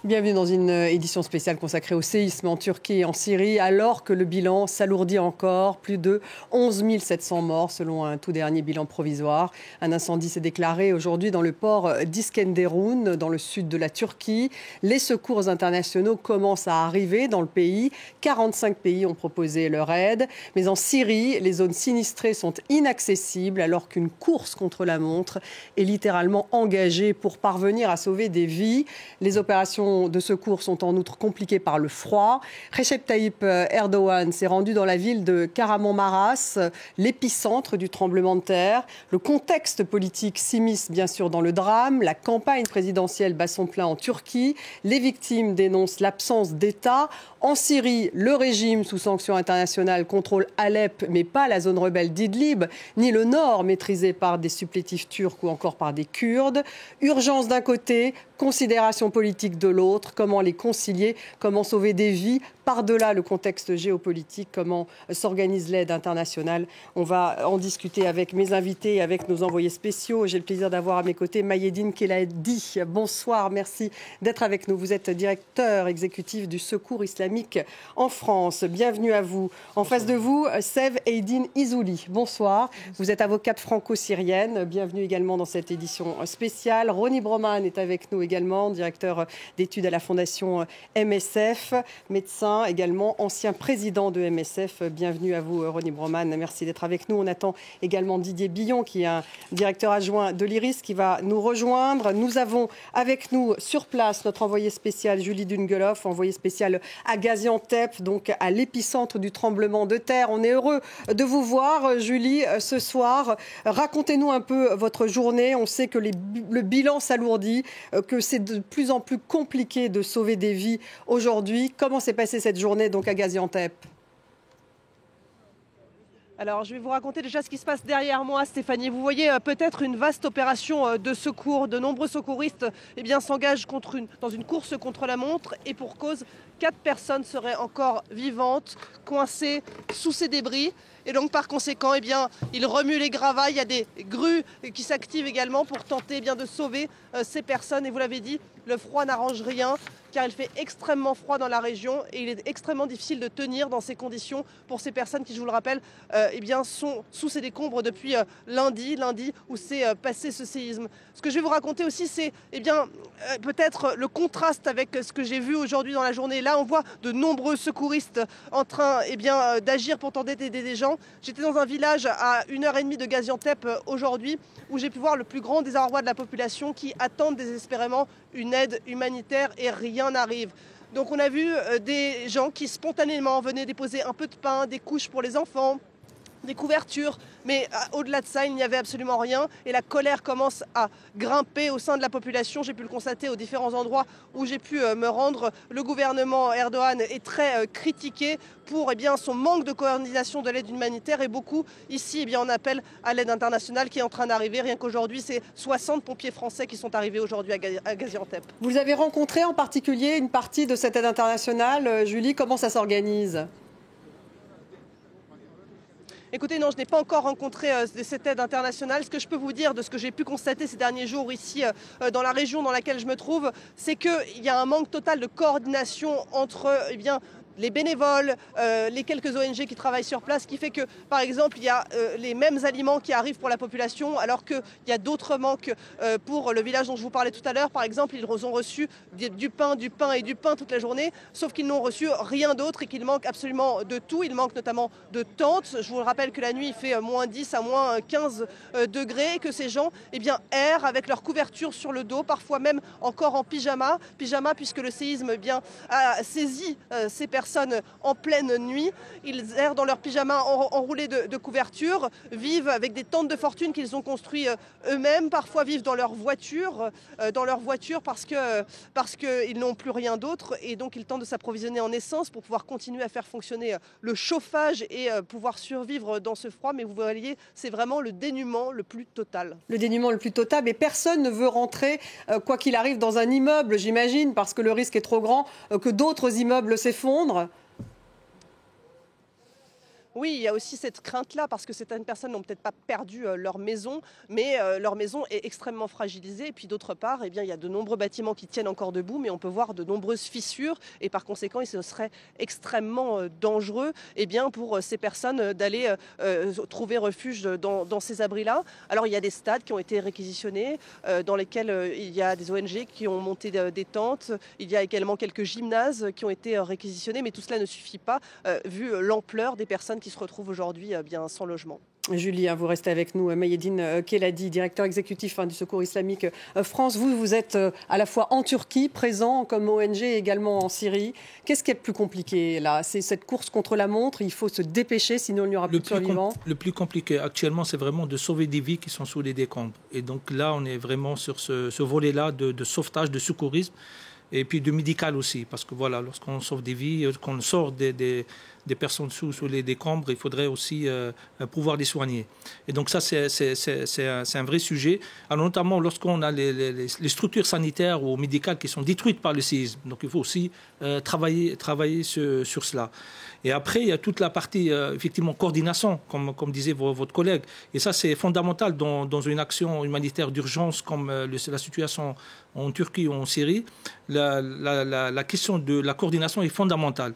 Bienvenue dans une édition spéciale consacrée au séisme en Turquie et en Syrie, alors que le bilan s'alourdit encore. Plus de 11 700 morts selon un tout dernier bilan provisoire. Un incendie s'est déclaré aujourd'hui dans le port d'Iskenderun, dans le sud de la Turquie. Les secours internationaux commencent à arriver dans le pays. 45 pays ont proposé leur aide. Mais en Syrie, les zones sinistrées sont inaccessibles, alors qu'une course contre la montre est littéralement engagée pour parvenir à sauver des vies. Les opérations de secours sont en outre compliquées par le froid. Recep Tayyip Erdogan s'est rendu dans la ville de Kahramanmaraş, l'épicentre du tremblement de terre. Le contexte politique s'immisce bien sûr dans le drame. La campagne présidentielle bat son plein en Turquie. Les victimes dénoncent l'absence d'État. En Syrie, le régime sous sanctions internationales contrôle Alep, mais pas la zone rebelle d'Idlib, ni le nord maîtrisé par des supplétifs turcs ou encore par des Kurdes. Urgence d'un côté, considération politique de l'autre. Comment les concilier? Comment sauver des vies par-delà le contexte géopolitique? Comment s'organise l'aide internationale? On va en discuter avec mes invités et avec nos envoyés spéciaux. J'ai le plaisir d'avoir à mes côtés Mayedine Keladi. Bonsoir, merci d'être avec nous. Vous êtes directeur exécutif du Secours islamique en France. Bienvenue à vous. En face de vous, Sev Eydin Izouli. Bonsoir. Vous êtes avocate franco-syrienne. Bienvenue également dans cette édition spéciale. Ronny Broman est avec nous également, directeur d'études à la Fondation MSF, médecin également, ancien président de MSF. Bienvenue à vous, Ronny Broman. Merci d'être avec nous. On attend également Didier Billon, qui est un directeur adjoint de l'IRIS, qui va nous rejoindre. Nous avons avec nous sur place notre envoyée spéciale Julie Dungeloff, envoyée spéciale à Gaziantep, donc à l'épicentre du tremblement de terre. On est heureux de vous voir, Julie, ce soir. Racontez-nous un peu votre journée. On sait que le bilan s'alourdit, que c'est de plus en plus compliqué de sauver des vies aujourd'hui. Comment s'est passée cette journée donc à Gaziantep ? Alors, je vais vous raconter déjà ce qui se passe derrière moi, Stéphanie. Vous voyez peut-être une vaste opération de secours. De nombreux secouristes s'engagent dans une course contre la montre et pour cause, 4 personnes seraient encore vivantes, coincées sous ces débris. Et donc, par conséquent, ils remuent les gravats. Il y a des grues qui s'activent également pour tenter de sauver ces personnes. Et vous l'avez dit, le froid n'arrange rien, car il fait extrêmement froid dans la région et il est extrêmement difficile de tenir dans ces conditions pour ces personnes qui, je vous le rappelle, sont sous ces décombres depuis lundi où s'est passé ce séisme. Ce que je vais vous raconter aussi, c'est peut-être le contraste avec ce que j'ai vu aujourd'hui dans la journée. Là, on voit de nombreux secouristes en train d'agir pour tenter d'aider des gens. J'étais dans un village à 1h30 de Gaziantep aujourd'hui où j'ai pu voir le plus grand désarroi de la population qui attendent désespérément une aide humanitaire et rien n'arrive. Donc on a vu des gens qui spontanément venaient déposer un peu de pain, des couches pour les enfants, des couvertures, mais au-delà de ça, il n'y avait absolument rien et la colère commence à grimper au sein de la population. J'ai pu le constater aux différents endroits où j'ai pu me rendre. Le gouvernement Erdogan est très critiqué pour son manque de coordination de l'aide humanitaire et beaucoup ici on appelle à l'aide internationale qui est en train d'arriver. Rien qu'aujourd'hui, c'est 60 pompiers français qui sont arrivés aujourd'hui à Gaziantep. Vous avez rencontré en particulier une partie de cette aide internationale. Julie, comment ça s'organise ? Écoutez, non, je n'ai pas encore rencontré cette aide internationale. Ce que je peux vous dire de ce que j'ai pu constater ces derniers jours ici dans la région dans laquelle je me trouve, c'est qu'il y a un manque total de coordination entre les bénévoles, les quelques ONG qui travaillent sur place, qui fait que, par exemple, il y a les mêmes aliments qui arrivent pour la population, alors qu'il y a d'autres manques pour le village dont je vous parlais tout à l'heure. Par exemple, ils ont reçu du pain toute la journée, sauf qu'ils n'ont reçu rien d'autre et qu'il manque absolument de tout. Il manque notamment de tentes. Je vous rappelle que la nuit, il fait moins 10 à moins 15 degrés et que ces gens errent avec leur couverture sur le dos, parfois même encore en pyjama puisque le séisme a saisi ces personnes en pleine nuit. Ils errent dans leur pyjama enroulés de couverture, vivent avec des tentes de fortune qu'ils ont construites eux-mêmes, parfois vivent dans leur voiture parce qu'ils n'ont plus rien d'autre et donc ils tentent de s'approvisionner en essence pour pouvoir continuer à faire fonctionner le chauffage et pouvoir survivre dans ce froid. Mais vous voyez, c'est vraiment le dénuement le plus total. Le dénuement le plus total, mais personne ne veut rentrer, quoi qu'il arrive, dans un immeuble, j'imagine, parce que le risque est trop grand que d'autres immeubles s'effondrent. Oui, il y a aussi cette crainte-là, parce que certaines personnes n'ont peut-être pas perdu leur maison, mais leur maison est extrêmement fragilisée. Et puis d'autre part, eh bien, il y a de nombreux bâtiments qui tiennent encore debout, mais on peut voir de nombreuses fissures. Et par conséquent, ce serait extrêmement dangereux eh bien, pour ces personnes d'aller trouver refuge dans ces abris-là. Alors il y a des stades qui ont été réquisitionnés, dans lesquels il y a des ONG qui ont monté des tentes. Il y a également quelques gymnases qui ont été réquisitionnés, mais tout cela ne suffit pas, vu l'ampleur des personnes qui se retrouvent aujourd'hui bien sans logement. Julie, vous restez avec nous. Mayedine Keladi, directeur exécutif du Secours islamique France. Vous êtes à la fois en Turquie, présent comme ONG, et également en Syrie. Qu'est-ce qui est le plus compliqué là? C'est cette course contre la montre. Il faut se dépêcher, sinon il n'y aura plus de survivants. Le plus compliqué actuellement, c'est vraiment de sauver des vies qui sont sous les décombres. Et donc là, on est vraiment sur ce volet-là de sauvetage, de secourisme. Et puis de médical aussi, parce que voilà, lorsqu'on sauve des vies, qu'on sort des personnes sous les décombres, il faudrait aussi pouvoir les soigner. Et donc ça, c'est un vrai sujet. Alors notamment lorsqu'on a les structures sanitaires ou médicales qui sont détruites par le séisme. Donc il faut aussi travailler sur cela. Et après, il y a toute la partie, effectivement, coordination, comme disait votre collègue. Et ça, c'est fondamental dans une action humanitaire d'urgence comme la situation en Turquie ou en Syrie. La question de la coordination est fondamentale.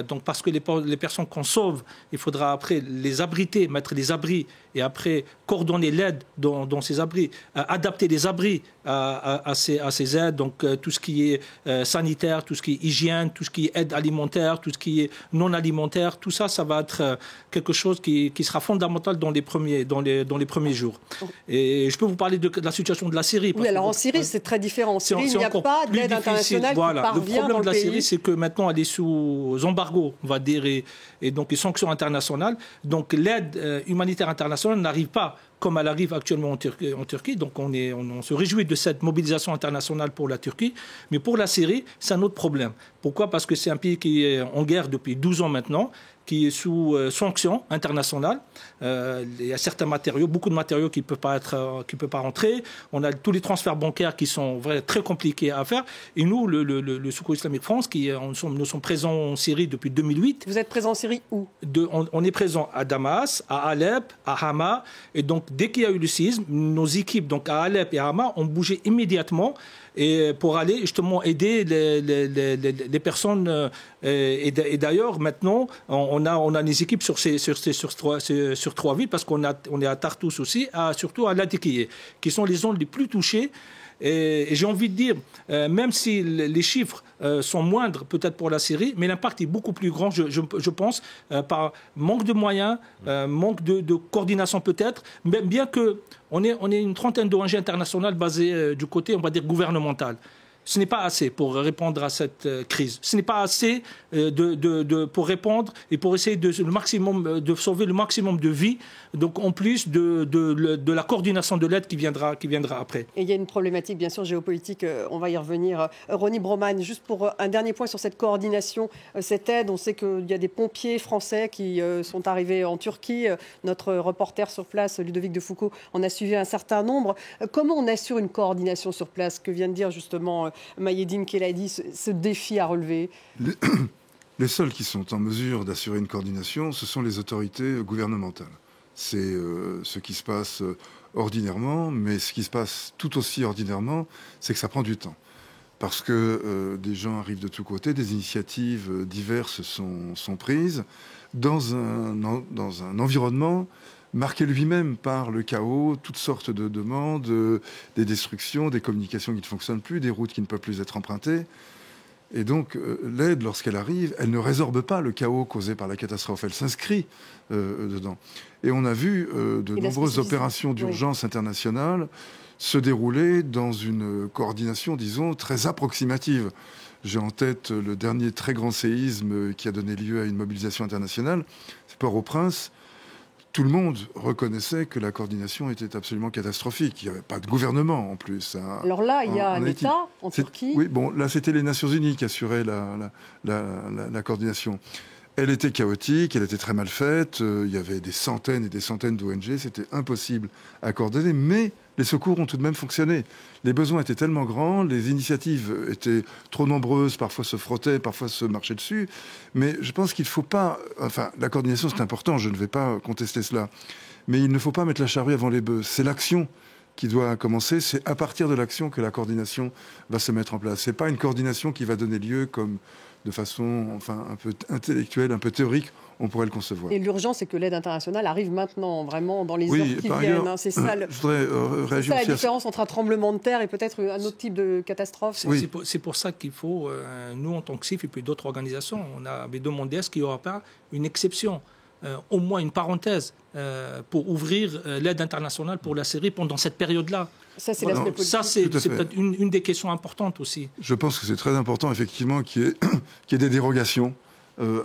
Donc parce que les personnes qu'on sauve, il faudra après les abriter, mettre des abris et après coordonner l'aide dans ces abris, adapter les abris à ces aides, donc tout ce qui est sanitaire, tout ce qui est hygiène, tout ce qui est aide alimentaire, tout ce qui est non alimentaire, tout ça, ça va être quelque chose qui sera fondamental dans les premiers jours. Et je peux vous parler de la situation de la Syrie. Oui, alors en Syrie, c'est très différent. En Syrie, il n'y a pas d'aide internationale qui parvient dans le pays. Le problème de la Syrie, c'est que maintenant, elle est sous embargo, on va dire, et donc les sanctions internationales. Donc l'aide humanitaire internationale n'arrive pas comme elle arrive actuellement en Turquie. Donc on se réjouit de cette mobilisation internationale pour la Turquie. Mais pour la Syrie, c'est un autre problème. Pourquoi? Parce que c'est un pays qui est en guerre depuis 12 ans maintenant, qui est sous sanctions internationales. Il y a certains matériaux, beaucoup de matériaux qui ne peuvent pas rentrer. On a tous les transferts bancaires qui sont vraiment très compliqués à faire. Et nous, le Secours islamique France, nous sommes présents en Syrie depuis 2008. Vous êtes présent en Syrie où? On est présent à Damas, à Alep, à Hama. Et donc, dès qu'il y a eu le séisme, nos équipes donc à Alep et à Hama ont bougé immédiatement pour aller justement aider les personnes. Et d'ailleurs, maintenant, on a des équipes sur trois villes, parce qu'on est à Tartus aussi, surtout à Latakiye, qui sont les zones les plus touchées. Et j'ai envie de dire, même si les chiffres sont moindres peut-être pour la Syrie, mais l'impact est beaucoup plus grand, je pense, par manque de moyens, manque de coordination peut-être, bien qu'on est une trentaine d'ONG internationales basées du côté, on va dire, gouvernemental. Ce n'est pas assez pour répondre à cette crise. Ce n'est pas assez pour répondre et pour essayer de sauver le maximum de vies. Donc en plus de la coordination de l'aide qui viendra après. Et il y a une problématique bien sûr géopolitique, on va y revenir. Ronnie Broman, juste pour un dernier point sur cette coordination, cette aide, on sait qu'il y a des pompiers français qui sont arrivés en Turquie. Notre reporter sur place, Ludovic de Foucault, en a suivi un certain nombre. Comment on assure une coordination sur place? Que vient de dire justement Mayedine Keladi, ce défi à relever? Les seuls qui sont en mesure d'assurer une coordination, ce sont les autorités gouvernementales. C'est ce qui se passe ordinairement, mais ce qui se passe tout aussi ordinairement, c'est que ça prend du temps. Parce que des gens arrivent de tous côtés, des initiatives diverses sont prises dans un environnement marqué lui-même par le chaos, toutes sortes de demandes, des destructions, des communications qui ne fonctionnent plus, des routes qui ne peuvent plus être empruntées. Et donc, l'aide, lorsqu'elle arrive, elle ne résorbe pas le chaos causé par la catastrophe. Elle s'inscrit dedans. Et on a vu de nombreuses opérations d'urgence internationales se dérouler dans une coordination, disons, très approximative. J'ai en tête le dernier très grand séisme qui a donné lieu à une mobilisation internationale, c'est Port-au-Prince. Tout le monde reconnaissait que la coordination était absolument catastrophique. Il n'y avait pas de gouvernement en plus. Alors là, il y a un État en Turquie. Oui, bon, là, c'était les Nations Unies qui assuraient la coordination. Elle était chaotique, elle était très mal faite. Il y avait des centaines et des centaines d'ONG. C'était impossible à coordonner. Mais les secours ont tout de même fonctionné. Les besoins étaient tellement grands, les initiatives étaient trop nombreuses, parfois se frottaient, parfois se marchaient dessus. Mais je pense qu'il ne faut pas... Enfin, la coordination, c'est important, je ne vais pas contester cela. Mais il ne faut pas mettre la charrue avant les bœufs. C'est l'action qui doit commencer. C'est à partir de l'action que la coordination va se mettre en place. Ce n'est pas une coordination qui va donner lieu comme de façon un peu intellectuelle, un peu théorique, on pourrait le concevoir. Et l'urgence, c'est que l'aide internationale arrive maintenant, vraiment, dans les heures qui viennent. Ailleurs, c'est ça, je voudrais réagir la différence entre un tremblement de terre et peut-être un autre type de catastrophe. C'est pour ça qu'il faut, nous en tant que CIF et puis d'autres organisations, on avait demandé à ce qu'il n'y aura pas une exception, au moins une parenthèse, pour ouvrir l'aide internationale pour la Syrie pendant cette période-là. Ça, c'est l'aspect politique. Ça, c'est peut-être une des questions importantes aussi. Je pense que c'est très important, effectivement, qu'il y ait des dérogations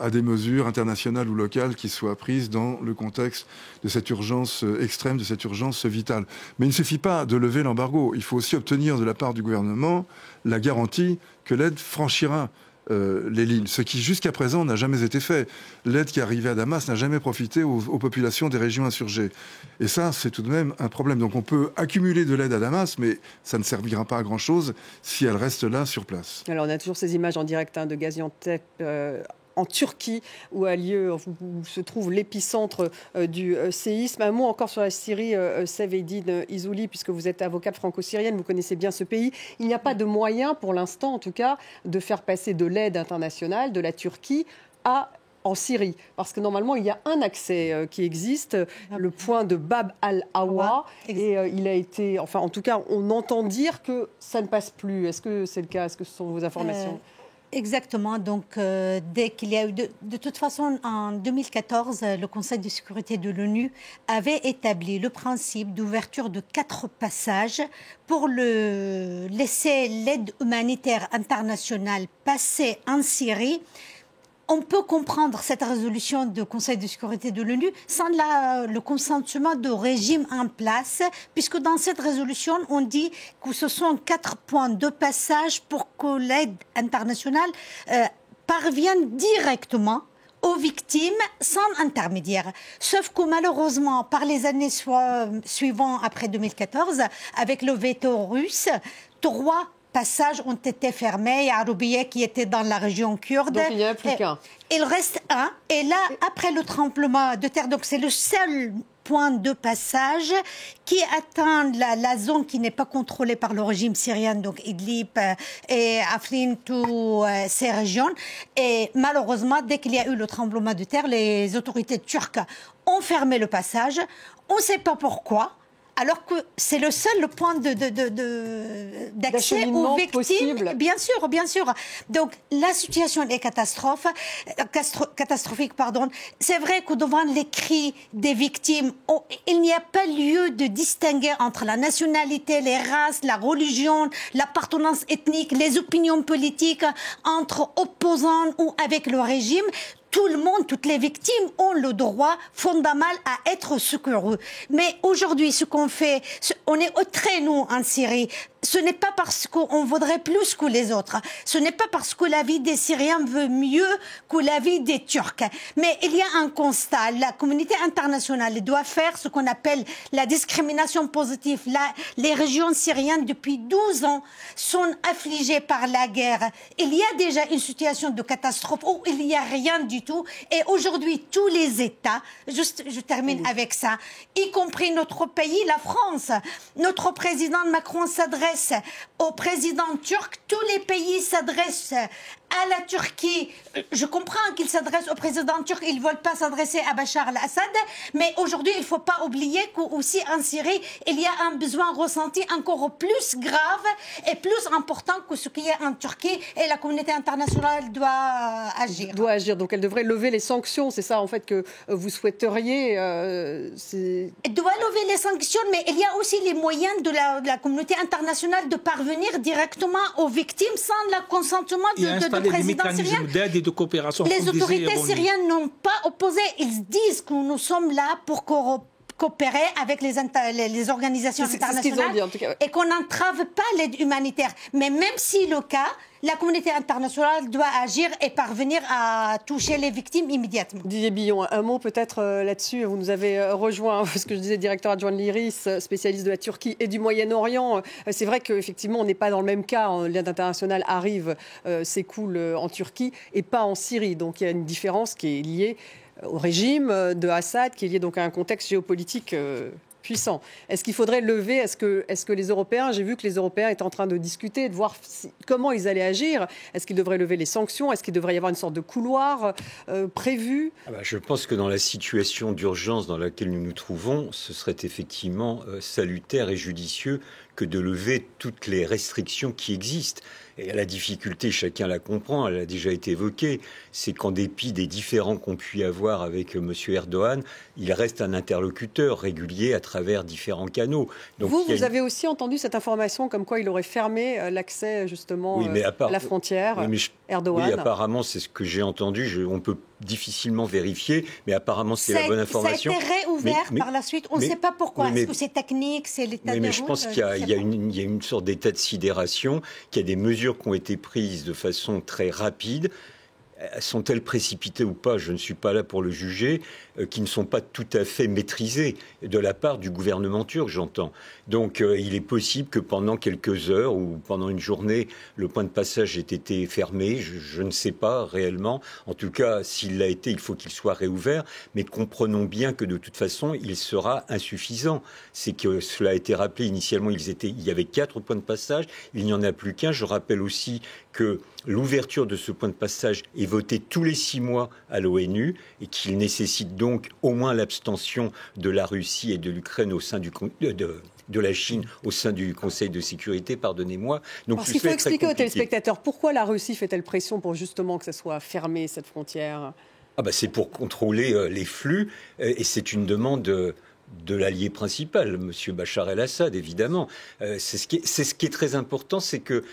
à des mesures internationales ou locales qui soient prises dans le contexte de cette urgence extrême, de cette urgence vitale. Mais il ne suffit pas de lever l'embargo. Il faut aussi obtenir de la part du gouvernement la garantie que l'aide franchira les lignes, ce qui jusqu'à présent n'a jamais été fait. L'aide qui est arrivée à Damas n'a jamais profité aux populations des régions insurgées. Et ça, c'est tout de même un problème. Donc on peut accumuler de l'aide à Damas, mais ça ne servira pas à grand-chose si elle reste là, sur place. Alors on a toujours ces images en direct de Gaziantep en Turquie, où se trouve l'épicentre du séisme. Un mot encore sur la Syrie, Saveydine Izouli, puisque vous êtes avocate franco-syrienne, vous connaissez bien ce pays. Il n'y a pas de moyen, pour l'instant en tout cas, de faire passer de l'aide internationale de la Turquie en Syrie. Parce que normalement, il y a un accès qui existe, le point de Bab al-Awa, et il a été... Enfin, en tout cas, on entend dire que ça ne passe plus. Est-ce que c'est le cas? Est-ce que ce sont vos informations? Exactement. Donc, dès qu'il y a eu... De toute façon, en 2014, le Conseil de sécurité de l'ONU avait établi le principe d'ouverture de 4 passages pour laisser l'aide humanitaire internationale passer en Syrie. On peut comprendre cette résolution du Conseil de sécurité de l'ONU sans le consentement du régime en place, puisque dans cette résolution, on dit que ce sont 4 points de passage pour que l'aide internationale parvienne directement aux victimes sans intermédiaire. Sauf que malheureusement, par les années suivantes, après 2014, avec le veto russe, 3 passages ont été fermés. Il y a Aroubiya qui était dans la région kurde. Donc il n'y en a plus qu'un. Il reste un. Et là, après le tremblement de terre, donc c'est le seul point de passage qui atteint la zone qui n'est pas contrôlée par le régime syrien, donc Idlib et Afrin, toutes ces régions. Et malheureusement, dès qu'il y a eu le tremblement de terre, les autorités turques ont fermé le passage. On ne sait pas pourquoi. Alors que c'est le seul point d'accès aux victimes. Possible. Bien sûr, bien sûr. Donc, la situation est catastrophique. C'est vrai que devant les cris des victimes, il n'y a pas lieu de distinguer entre la nationalité, les races, la religion, l'appartenance ethnique, les opinions politiques, entre opposants ou avec le régime. Tout le monde, toutes les victimes ont le droit fondamental à être secourus. Mais aujourd'hui, ce qu'on fait, on est au trait, nous, en Syrie. Ce n'est pas parce qu'on voudrait plus que les autres. Ce n'est pas parce que la vie des Syriens veut mieux que la vie des Turcs. Mais il y a un constat. La communauté internationale doit faire ce qu'on appelle la discrimination positive. Les régions syriennes, depuis 12 ans, sont affligées par la guerre. Il y a déjà une situation de catastrophe où il n'y a rien du tout. Et aujourd'hui, tous les États, je termine avec ça, y compris notre pays, la France, notre président Macron s'adresse au président turc, tous les pays s'adressent à la Turquie. Je comprends qu'ils s'adressent au président turc, ils ne veulent pas s'adresser à Bachar al-Assad, mais aujourd'hui, il ne faut pas oublier qu'aussi en Syrie, il y a un besoin ressenti encore plus grave et plus important que ce qui est en Turquie, et la communauté internationale doit agir. Doit agir, donc elle devrait lever les sanctions, c'est ça en fait que vous souhaiteriez Elle doit lever les sanctions, mais il y a aussi les moyens de la communauté internationale de parvenir directement aux victimes sans le consentement du président syrien. D'aide et de coopération. Les autorités syriennes n'ont pas opposé. Ils disent que nous sommes là pour coopérer avec les organisations C'est ce internationales qu'ils ont dit, en tout cas. et qu'on n'entrave pas l'aide humanitaire. Mais même si le cas, la communauté internationale doit agir et parvenir à toucher les victimes immédiatement. Didier Billon, un mot peut-être là-dessus. Vous nous avez rejoint, ce que je disais, directeur adjoint de l'IRIS, spécialiste de la Turquie et du Moyen-Orient. C'est vrai qu'effectivement, on n'est pas dans le même cas. L'aide internationale arrive, s'écoule en Turquie et pas en Syrie. Donc il y a une différence qui est liée au régime de Assad, qui est lié donc à un contexte géopolitique puissant. Est-ce qu'il faudrait lever, est-ce que les Européens, j'ai vu que les Européens étaient en train de discuter, de voir comment ils allaient agir. Est-ce qu'ils devraient lever les sanctions? Est-ce qu'il devrait y avoir une sorte de couloir prévu? Je pense que dans la situation d'urgence dans laquelle nous nous trouvons, ce serait effectivement salutaire et judicieux que de lever toutes les restrictions qui existent. Et la difficulté, chacun la comprend, elle a déjà été évoquée, c'est qu'en dépit des différends qu'on puisse avoir avec M. Erdogan, il reste un interlocuteur régulier à travers différents canaux. Donc, vous avez aussi entendu cette information comme quoi il aurait fermé l'accès justement à la frontière, Erdogan? Oui, apparemment, c'est ce que j'ai entendu. On peut difficilement vérifier, mais apparemment, c'est la bonne information. Ça a été réouvert par la suite. On ne sait pas pourquoi. Est-ce que c'est technique, c'est l'état de route? Mais je pense qu'il y a une sorte d'état de sidération, qu'il y a des mesures qui ont été prises de façon très rapide. Sont-elles précipitées ou pas? Je ne suis pas là pour le juger, qui ne sont pas tout à fait maîtrisées de la part du gouvernement turc, j'entends. Donc il est possible que pendant quelques heures ou pendant une journée, le point de passage ait été fermé. Je ne sais pas réellement. En tout cas, s'il l'a été, il faut qu'il soit réouvert. Mais comprenons bien que de toute façon, il sera insuffisant. C'est que cela a été rappelé initialement, il y avait 4 points de passage, il n'y en a plus qu'un. Je rappelle aussi que l'ouverture de ce point de passage est votée tous les 6 mois à l'ONU et qu'il nécessite donc au moins l'abstention de la Russie et de l'Ukraine au sein de la Chine au sein du Conseil de sécurité, pardonnez-moi. Donc, parce qu'il faut expliquer aux téléspectateurs pourquoi la Russie fait-elle pression pour justement que ça soit fermé, cette frontière? C'est pour contrôler les flux et c'est une demande de l'allié principal, M. Bachar el-Assad, évidemment. C'est ce qui est très important, c'est que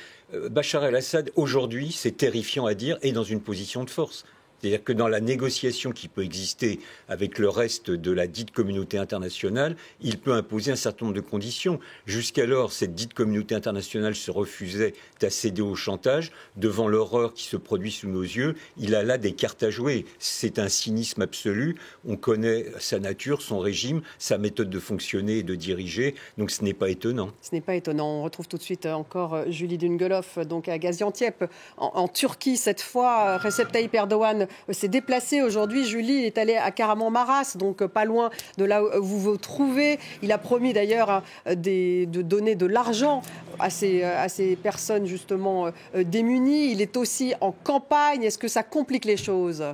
Bachar el-Assad, aujourd'hui, c'est terrifiant à dire, est dans une position de force. C'est-à-dire que dans la négociation qui peut exister avec le reste de la dite communauté internationale, il peut imposer un certain nombre de conditions. Jusqu'alors, cette dite communauté internationale se refusait à céder au chantage. Devant l'horreur qui se produit sous nos yeux, il a là des cartes à jouer. C'est un cynisme absolu. On connaît sa nature, son régime, sa méthode de fonctionner et de diriger. Donc ce n'est pas étonnant. Ce n'est pas étonnant. On retrouve tout de suite encore Julie Dungoloff, donc à Gaziantep, en Turquie cette fois. Recep Tayyip Erdogan s'est déplacé aujourd'hui. Julie est allée à Kahramanmaraş, donc pas loin de là où vous vous trouvez. Il a promis d'ailleurs de donner de l'argent à ces personnes justement démunies. Il est aussi en campagne. Est-ce que ça complique les choses ?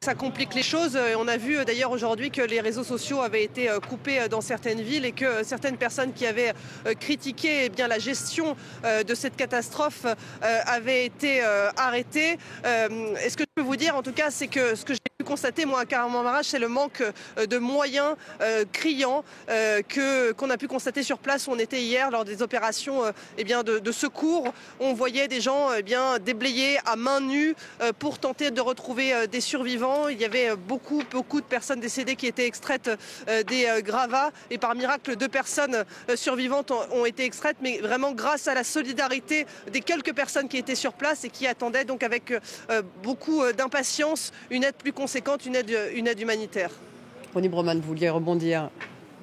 Ça complique les choses. On a vu d'ailleurs aujourd'hui que les réseaux sociaux avaient été coupés dans certaines villes et que certaines personnes qui avaient critiqué la gestion de cette catastrophe avaient été arrêtées. Et ce que je peux vous dire en tout cas, c'est que ce que j'ai pu constater moi à Kahramanmaraş, c'est le manque de moyens criants qu'on a pu constater sur place où on était hier lors des opérations de secours. On voyait des gens déblayés à main nue pour tenter de retrouver des survivants. Il y avait beaucoup de personnes décédées qui étaient extraites des gravats et par miracle 2 personnes survivantes ont été extraites, mais vraiment grâce à la solidarité des quelques personnes qui étaient sur place et qui attendaient donc avec beaucoup d'impatience une aide plus conséquente, une aide humanitaire. Ronnie Broman, vous vouliez rebondir?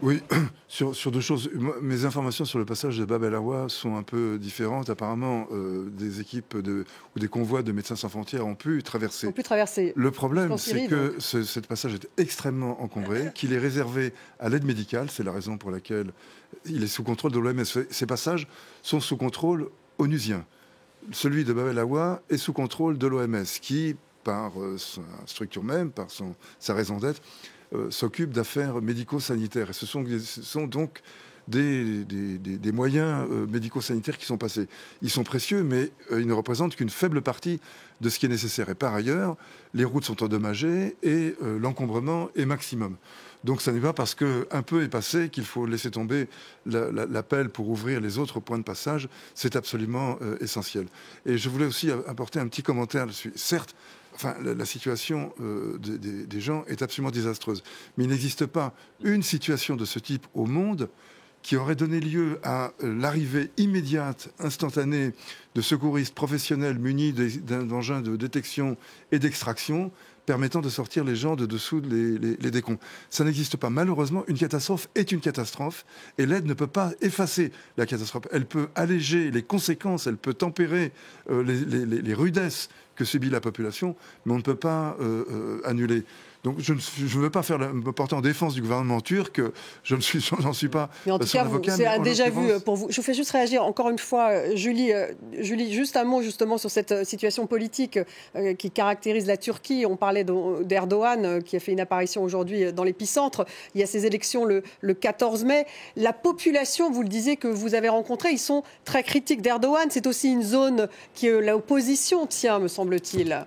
Oui, sur 2 choses. Mes informations sur le passage de Bab el-Awa sont un peu différentes. Apparemment, des équipes ou des convois de Médecins sans frontières ont pu traverser. Le problème, c'est que ce passage est extrêmement encombré, qu'il est réservé à l'aide médicale. C'est la raison pour laquelle il est sous contrôle de l'OMS. Ces passages sont sous contrôle onusien. Celui de Bab el-Awa est sous contrôle de l'OMS, qui, par sa structure même, par sa raison d'être, s'occupe d'affaires médico-sanitaires. Et ce sont donc des moyens médico-sanitaires qui sont passés. Ils sont précieux, mais ils ne représentent qu'une faible partie de ce qui est nécessaire. Et par ailleurs, les routes sont endommagées et l'encombrement est maximum. Donc ça n'est pas parce qu'un peu est passé qu'il faut laisser tomber l'appel pour ouvrir les autres points de passage. C'est absolument essentiel. Et je voulais aussi apporter un petit commentaire là-dessus. Certes, la situation des gens est absolument désastreuse. Mais il n'existe pas une situation de ce type au monde qui aurait donné lieu à l'arrivée immédiate, instantanée, de secouristes professionnels munis d'engins de détection et d'extraction permettant de sortir les gens de dessous les décombres. Ça n'existe pas. Malheureusement, une catastrophe est une catastrophe et l'aide ne peut pas effacer la catastrophe. Elle peut alléger les conséquences, elle peut tempérer les rudesses que subit la population, mais on ne peut pas annuler. Donc je ne veux pas me porter en défense du gouvernement turc, j'en suis pas. Mais en tout cas, c'est un déjà-vu pour vous. Je vous fais juste réagir encore une fois, Julie, juste un mot justement sur cette situation politique qui caractérise la Turquie. On parlait d'Erdogan qui a fait une apparition aujourd'hui dans l'épicentre. Il y a ces élections le 14 mai. La population, vous le disiez, que vous avez rencontrée, ils sont très critiques d'Erdogan. C'est aussi une zone que l'opposition tient, me semble-t-il.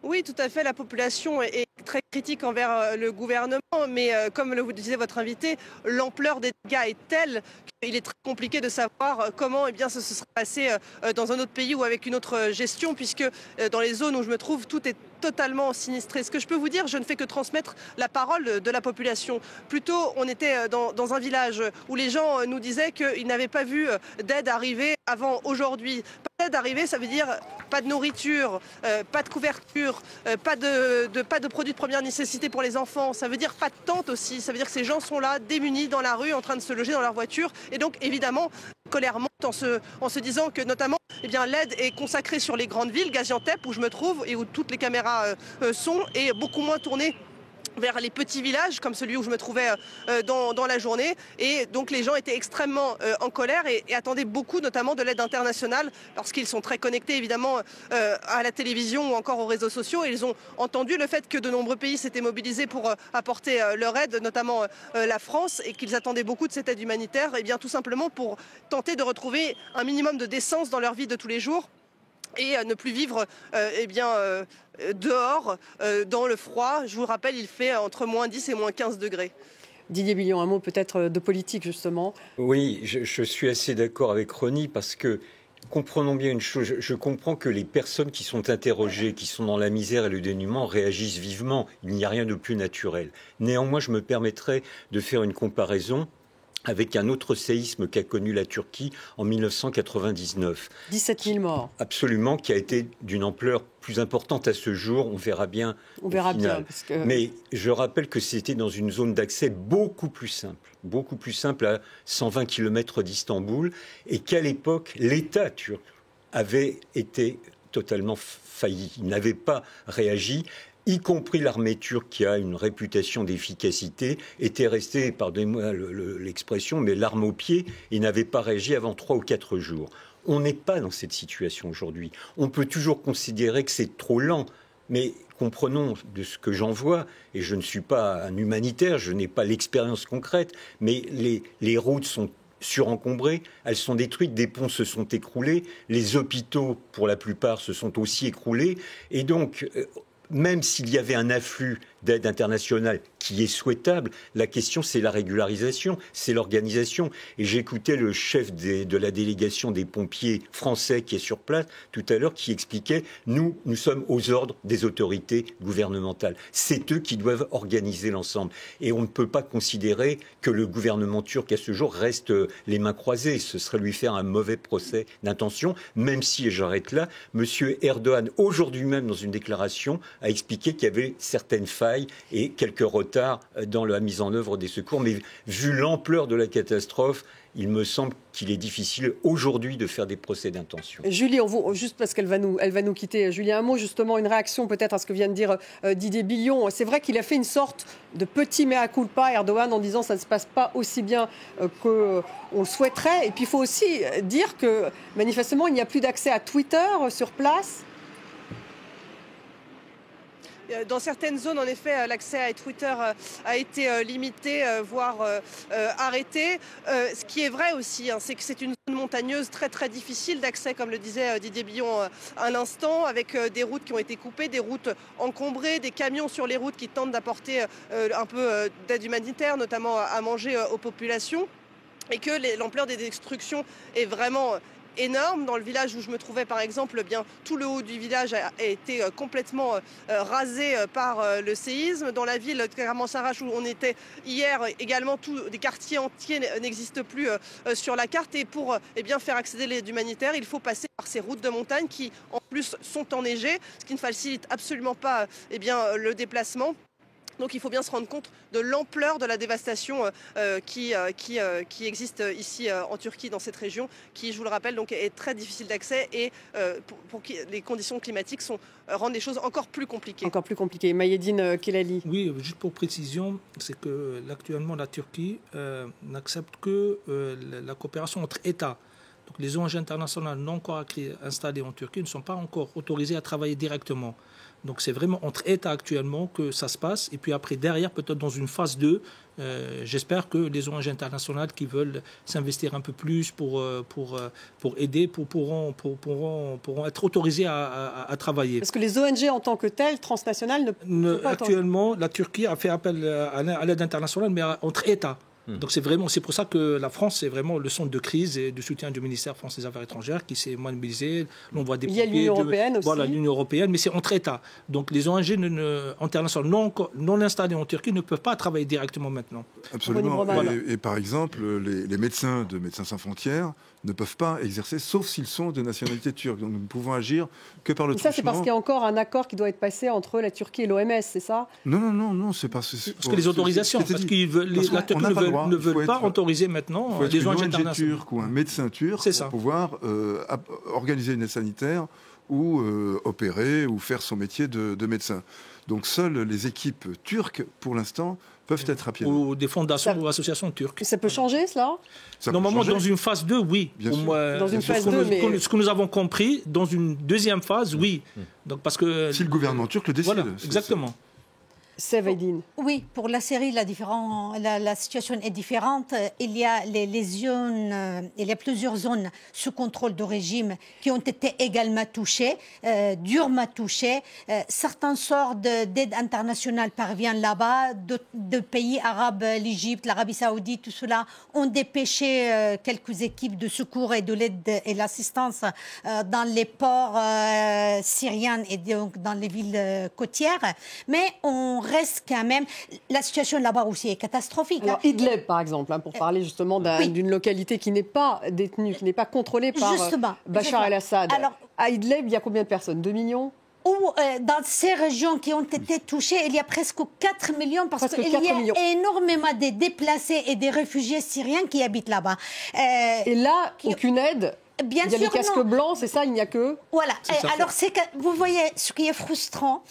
Oui, tout à fait. La population est très critique envers le gouvernement, mais comme le disait votre invité, l'ampleur des dégâts est telle qu'il est très compliqué de savoir comment ça se serait passé dans un autre pays ou avec une autre gestion, puisque dans les zones où je me trouve, tout est totalement sinistré. Ce que je peux vous dire, je ne fais que transmettre la parole de la population. Plutôt, on était dans un village où les gens nous disaient qu'ils n'avaient pas vu d'aide arriver avant aujourd'hui. Pas d'aide arriver, ça veut dire pas de nourriture, pas de couverture, pas de produits de première nécessité pour les enfants. Ça veut dire pas de tente aussi. Ça veut dire que ces gens sont là, démunis dans la rue, en train de se loger dans leur voiture. Et donc, évidemment, la colère monte en se disant que, notamment, l'aide est consacrée sur les grandes villes, Gaziantep, où je me trouve et où toutes les caméras sont, et beaucoup moins tournée vers les petits villages comme celui où je me trouvais dans la journée. Et donc les gens étaient extrêmement en colère et attendaient beaucoup, notamment de l'aide internationale, parce qu'ils sont très connectés évidemment à la télévision ou encore aux réseaux sociaux. Et ils ont entendu le fait que de nombreux pays s'étaient mobilisés pour apporter leur aide, notamment la France, et qu'ils attendaient beaucoup de cette aide humanitaire, et bien tout simplement pour tenter de retrouver un minimum de décence dans leur vie de tous les jours et ne plus vivre dehors, dans le froid. Je vous rappelle, il fait entre moins 10 et moins 15 degrés. Didier Billon, un mot peut-être de politique, justement. Oui, je suis assez d'accord avec Ronnie, parce que, comprenons bien une chose, je comprends que les personnes qui sont interrogées, qui sont dans la misère et le dénuement, réagissent vivement. Il n'y a rien de plus naturel. Néanmoins, je me permettrai de faire une comparaison avec un autre séisme qu'a connu la Turquie en 1999. 17 000 morts. Absolument, qui a été d'une ampleur plus importante à ce jour. On verra bien. On verra bien. Parce que... Mais je rappelle que c'était dans une zone d'accès beaucoup plus simple à 120 km d'Istanbul, et qu'à l'époque, l'État turc avait été totalement failli. Il n'avait pas réagi, y compris l'armée turque, qui a une réputation d'efficacité, était restée, pardonnez-moi l'expression, mais l'arme au pied, et n'avait pas réagi avant 3 ou 4 jours. On n'est pas dans cette situation aujourd'hui. On peut toujours considérer que c'est trop lent, mais comprenons de ce que j'en vois, et je ne suis pas un humanitaire, je n'ai pas l'expérience concrète, mais les routes sont surencombrées, elles sont détruites, des ponts se sont écroulés, les hôpitaux, pour la plupart, se sont aussi écroulés, et donc... Même s'il y avait un afflux d'aide internationale qui est souhaitable, la question c'est la régularisation, c'est l'organisation. Et j'écoutais le chef de la délégation des pompiers français qui est sur place tout à l'heure, qui expliquait « nous sommes aux ordres des autorités gouvernementales. C'est eux qui doivent organiser l'ensemble. » Et on ne peut pas considérer que le gouvernement turc à ce jour reste les mains croisées. Ce serait lui faire un mauvais procès d'intention, même si, et j'arrête là, M. Erdogan, aujourd'hui même dans une déclaration, a expliqué qu'il y avait certaines failles et quelques retards dans la mise en œuvre des secours. Mais vu l'ampleur de la catastrophe, il me semble qu'il est difficile aujourd'hui de faire des procès d'intention. Julie, juste parce qu'elle va nous quitter. Julie, un mot justement, une réaction peut-être à ce que vient de dire Didier Billon. C'est vrai qu'il a fait une sorte de petit mea culpa, Erdogan, en disant que ça ne se passe pas aussi bien qu'on le souhaiterait. Et puis il faut aussi dire que manifestement, il n'y a plus d'accès à Twitter sur place. Dans certaines zones, en effet, l'accès à Twitter a été limité, voire arrêté. Ce qui est vrai aussi, c'est que c'est une zone montagneuse très très difficile d'accès, comme le disait Didier Billon à l'instant, avec des routes qui ont été coupées, des routes encombrées, des camions sur les routes qui tentent d'apporter un peu d'aide humanitaire, notamment à manger aux populations, et que l'ampleur des destructions est vraiment énorme. Dans le village où je me trouvais, par exemple, tout le haut du village a été complètement rasé par le séisme. Dans la ville de Kermansarach où on était hier, également, des quartiers entiers n'existent plus sur la carte. Et pour faire accéder l'aide humanitaire, il faut passer par ces routes de montagne qui, en plus, sont enneigées, ce qui ne facilite absolument pas le déplacement. Donc il faut bien se rendre compte de l'ampleur de la dévastation qui existe ici en Turquie, dans cette région, qui, je vous le rappelle, donc, est très difficile d'accès et les conditions climatiques rendent les choses encore plus compliquées. Encore plus compliquées. Mayedine Kelali. Oui, juste pour précision, c'est que actuellement la Turquie n'accepte que la coopération entre États. Donc les ONG internationales non encore installées en Turquie ne sont pas encore autorisées à travailler directement. Donc c'est vraiment entre États actuellement que ça se passe. Et puis après, derrière, peut-être dans une phase 2, j'espère que les ONG internationales qui veulent s'investir un peu plus pour aider pourront être autorisées à travailler. Parce que les ONG en tant que telles, transnationales, actuellement, la Turquie a fait appel à l'aide internationale, mais entre États. Donc c'est pour ça que la France, c'est vraiment le centre de crise et de soutien du ministère français des Affaires étrangères qui s'est mobilisé. On voit des il y a l'Union européenne aussi. Voilà, l'Union européenne, mais c'est entre États. Donc les ONG internationales non installées en Turquie ne peuvent pas travailler directement maintenant. Absolument. Et par exemple, les médecins de Médecins sans frontières ne peuvent pas exercer, sauf s'ils sont de nationalité turque. Donc nous ne pouvons agir que par le truchement. Ça, c'est parce qu'il y a encore un accord qui doit être passé entre la Turquie et l'OMS, c'est ça? Non, c'est parce que les autorisations, parce que la Turquie ne veut pas autoriser maintenant les ONG internationales. Turc ou un médecin turc pour pouvoir organiser une aide sanitaire ou opérer ou faire son métier de médecin. Donc seules les équipes turques, pour l'instant, peuvent être à pied. Ou des fondations ou associations turques. Ça peut changer, cela? Normalement, dans une phase 2, oui. Dans une phase 2, mais... Ce que nous avons compris, dans une deuxième phase, oui. Donc, parce que... Si le gouvernement turc le décide. Voilà, exactement. Seveydine. Oui, pour la Syrie, la situation est différente. Il y a il y a plusieurs zones sous contrôle de régime qui ont été également touchées, durement touchées. Certaines sortes d'aide internationale parviennent là-bas. De pays arabes, l'Égypte, l'Arabie Saoudite, tout cela ont dépêché quelques équipes de secours et de l'aide et l'assistance dans les ports syriens et donc dans les villes côtières. Mais on reste quand même... La situation là-bas aussi est catastrophique. Alors, Idlib, par exemple, pour parler justement d'une localité qui n'est pas détenue, qui n'est pas contrôlée par Bachar el-Assad. Alors, à Idlib, il y a combien de personnes? 2 millions? Dans ces régions qui ont été touchées, il y a presque 4 millions parce qu'il y a énormément de déplacés et des réfugiés syriens qui habitent là-bas. Et là, aucune aide? Bien il y a sûr, les casques blancs, c'est ça, il n'y a que... Voilà. Alors, vous voyez, ce qui est frustrant,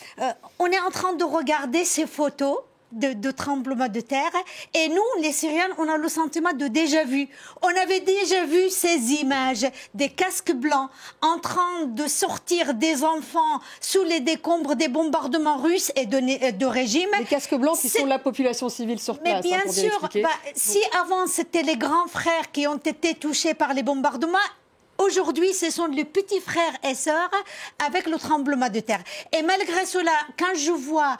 on est en train de regarder ces photos de tremblements de terre et nous, les Syriens, on a le sentiment de déjà-vu. On avait déjà vu ces images des casques blancs en train de sortir des enfants sous les décombres des bombardements russes et de régime. Les casques blancs qui sont la population civile sur place. Mais bien sûr, si avant c'était les grands frères qui ont été touchés par les bombardements, aujourd'hui, ce sont les petits frères et sœurs avec le tremblement de terre. Et malgré cela, quand je vois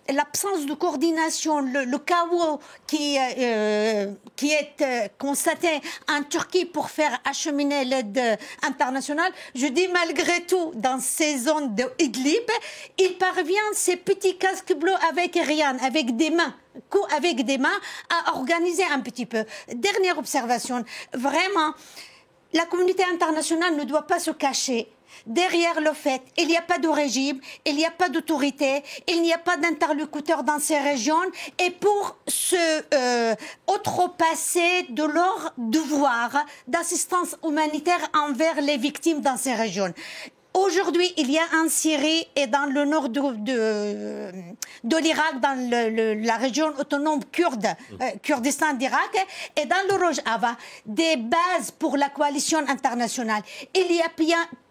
l'absence de coordination, le chaos qui est constaté en Turquie pour faire acheminer l'aide internationale, je dis malgré tout, dans ces zones de Idlib, il parvient ces petits casques bleus avec rien, avec des mains, à organiser un petit peu. Dernière observation, vraiment... La communauté internationale ne doit pas se cacher derrière le fait qu'il n'y a pas de régime, il n'y a pas d'autorité, il n'y a pas d'interlocuteur dans ces régions et pour se outrepasser de leur devoir d'assistance humanitaire envers les victimes dans ces régions. Aujourd'hui, il y a en Syrie et dans le nord de l'Irak, dans la région autonome kurde, Kurdistan d'Irak, et dans le Rojava, des bases pour la coalition internationale. Il y a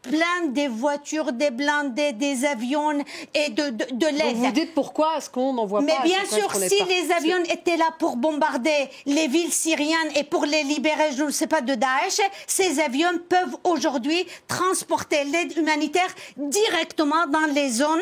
plein des voitures, des blindés, des avions et de l'aide. Vous dites pourquoi est-ce qu'on n'en voit pas? Mais bien sûr, si les avions étaient là pour bombarder les villes syriennes et pour les libérer, je ne sais pas, de Daesh, ces avions peuvent aujourd'hui transporter l'aide humanitaire directement dans les zones